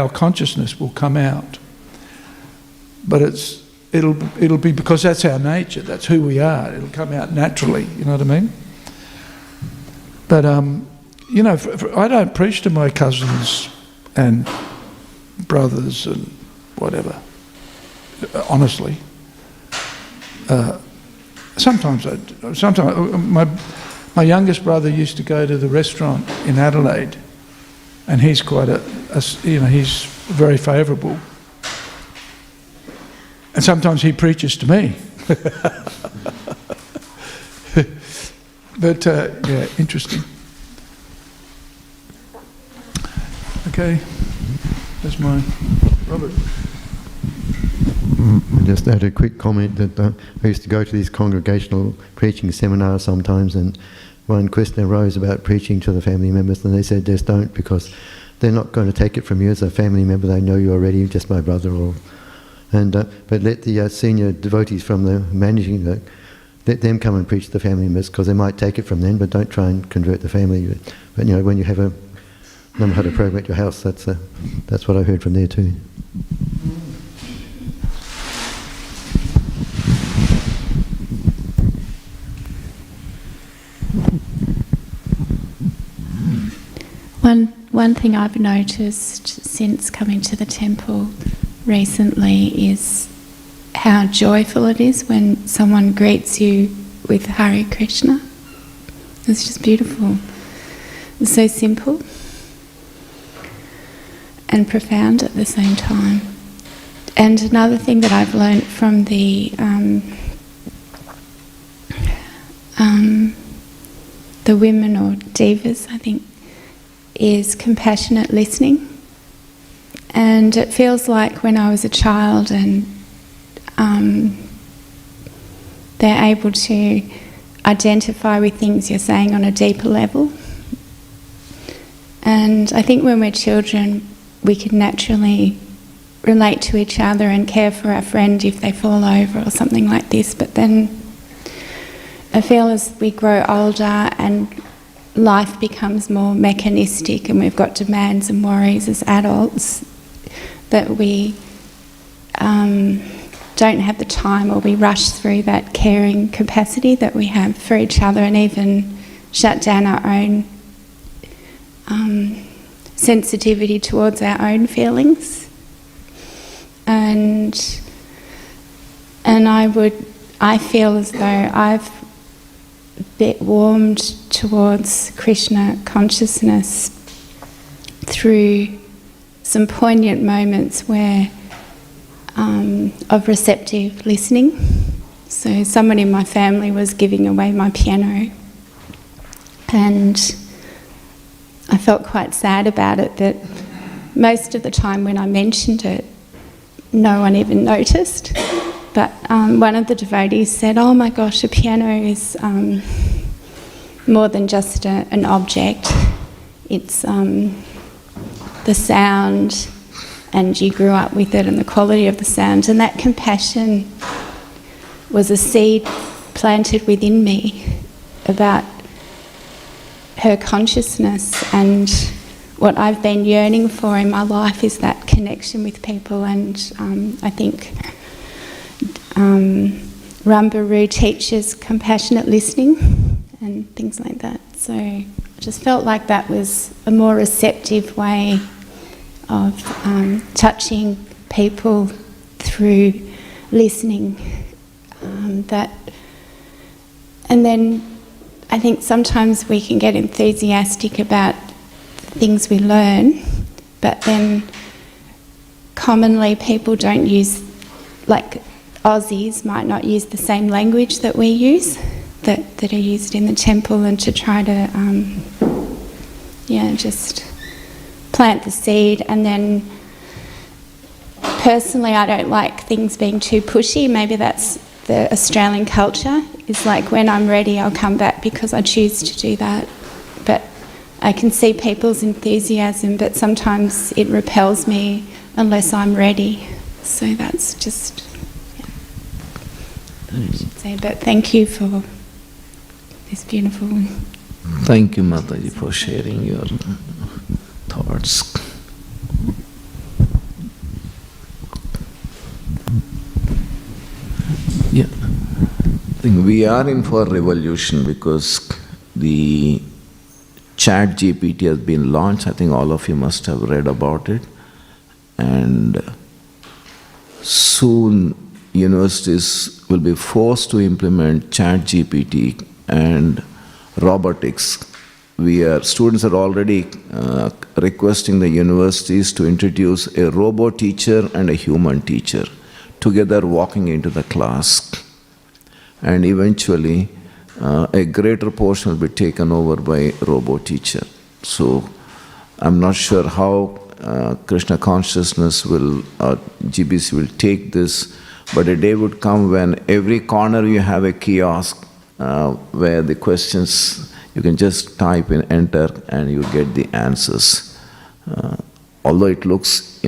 consciousness will come out. But it'll be because that's our nature, that's who we are. It'll come out naturally, you know what I mean? But you know, I don't preach to my cousins and brothers and whatever. Honestly. Sometimes my youngest brother used to go to the restaurant in Adelaide, and he's quite he's very favourable. And sometimes he preaches to me. But yeah, interesting. Okay, that's mine. Robert. I just add a quick comment that I used to go to these congregational preaching seminars sometimes, and one question arose about preaching to the family members, and they said just don't, because they're not going to take it from you as a family member. They know you already, just my brother. But let the senior devotees from the managing, let them come and preach to the family members, because they might take it from them, but don't try and convert the family. But when you have a Namahata program at your house, that's what I heard from there too. One thing I've noticed since coming to the temple recently is how joyful it is when someone greets you with Hare Krishna. It's just beautiful. It's so simple and profound at the same time. And another thing that I've learned from the women or devas, I think, is compassionate listening. And it feels like when I was a child and they're able to identify with things you're saying on a deeper level. And I think when we're children, we can naturally relate to each other and care for our friend if they fall over or something like this. But then I feel as we grow older and life becomes more mechanistic and we've got demands and worries as adults, that we don't have the time, or we rush through that caring capacity that we have for each other, and even shut down our own sensitivity towards our own feelings. And I feel as though I've warmed towards Krishna consciousness through some poignant moments where of receptive listening. So someone in my family was giving away my piano, and I felt quite sad about it, that most of the time when I mentioned it, no one even noticed. But one of the devotees said, "Oh my gosh, a piano is more than just an object. It's the sound, and you grew up with it, and the quality of the sound." And that compassion was a seed planted within me about her consciousness, and what I've been yearning for in my life is that connection with people. And I think Rambaru teaches compassionate listening and things like that. So I just felt like that was a more receptive way of touching people through listening. And then I think sometimes we can get enthusiastic about the things we learn, but then commonly people don't use, like Aussies might not use the same language that we use, that are used in the temple, and to try to just plant the seed. And then personally I don't like things being too pushy. Maybe that's the Australian culture, is like when I'm ready I'll come back because I choose to do that. But I can see people's enthusiasm, but sometimes it repels me unless I'm ready. So that's just, I should say. But thank you for this beautiful... Thank you, Mataji, for sharing your thoughts. Yeah, I think we are in for a revolution because the Chat GPT has been launched. I think all of you must have read about it. and soon universities will be forced to implement ChatGPT and robotics. Students are already requesting the universities to introduce a robot teacher and a human teacher together walking into the class. And eventually, a greater portion will be taken over by robot teacher. So, I'm not sure how Krishna consciousness will, GBC will take this, but a day would come when every corner you have a kiosk where the questions, you can just type in, enter, and you get the answers. Although it looks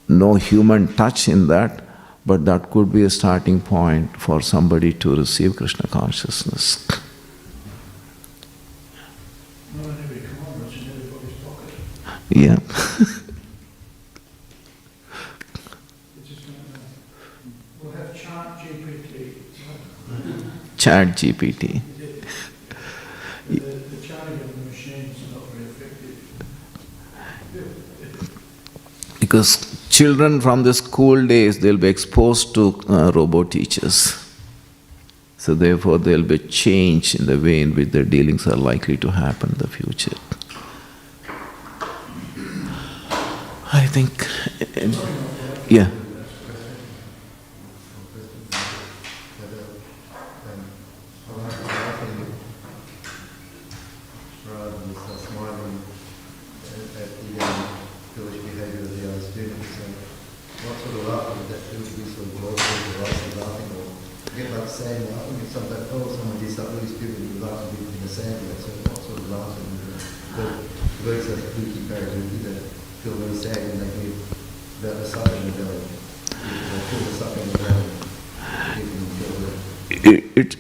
no human touch in that, but that could be a starting point for somebody to receive Krishna consciousness. Not in every corner, it's in everybody's pocket. Yeah. We'll have ChatGPT. ChatGPT. The charting of the machines is not very effective. Because children from the school days, they'll be exposed to robot teachers. So therefore, there'll be a change in the way in which their dealings are likely to happen in the future. I think, yeah.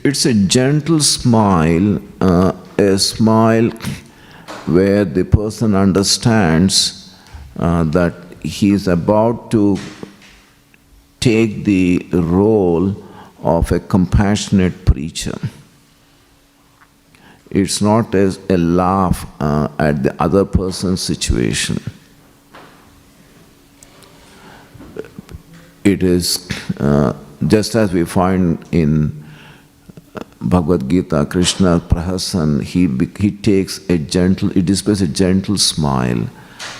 It's a gentle smile, a smile where the person understands that he is about to take the role of a compassionate preacher. It's not as a laugh at the other person's situation. It is just as we find in Bhagavad Gita, Krishna Prahasan, he displays a gentle smile.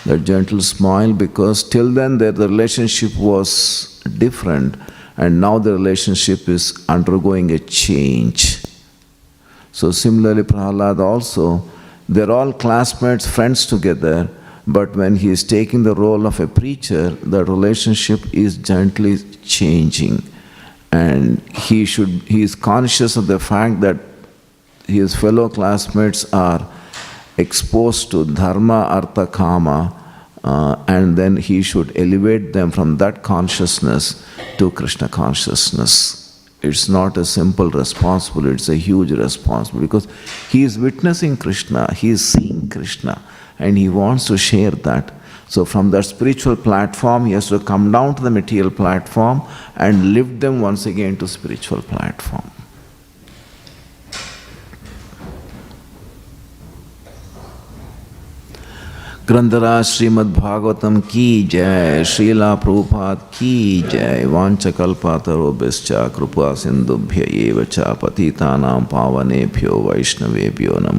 That gentle smile, because till then the relationship was different, and now the relationship is undergoing a change. So similarly, Prahlad also, they're all classmates, friends together, but when he is taking the role of a preacher, the relationship is gently changing. And he is conscious of the fact that his fellow classmates are exposed to dharma, artha, kama, and then he should elevate them from that consciousness to Krishna consciousness. It's not a simple responsibility, it's a huge responsibility, because he is witnessing Krishna, he is seeing Krishna, and he wants to share that. So from that spiritual platform, he has to come down to the material platform and lift them once again to spiritual platform. Grandhara Śrīmad Bhāgavatam ki jai, Srila Prabhupada ki jai, Vanchakalpatarobhascha Krupa Sindubhya eva cha patitanam pavanebhyo Vaishnavebhyo namo.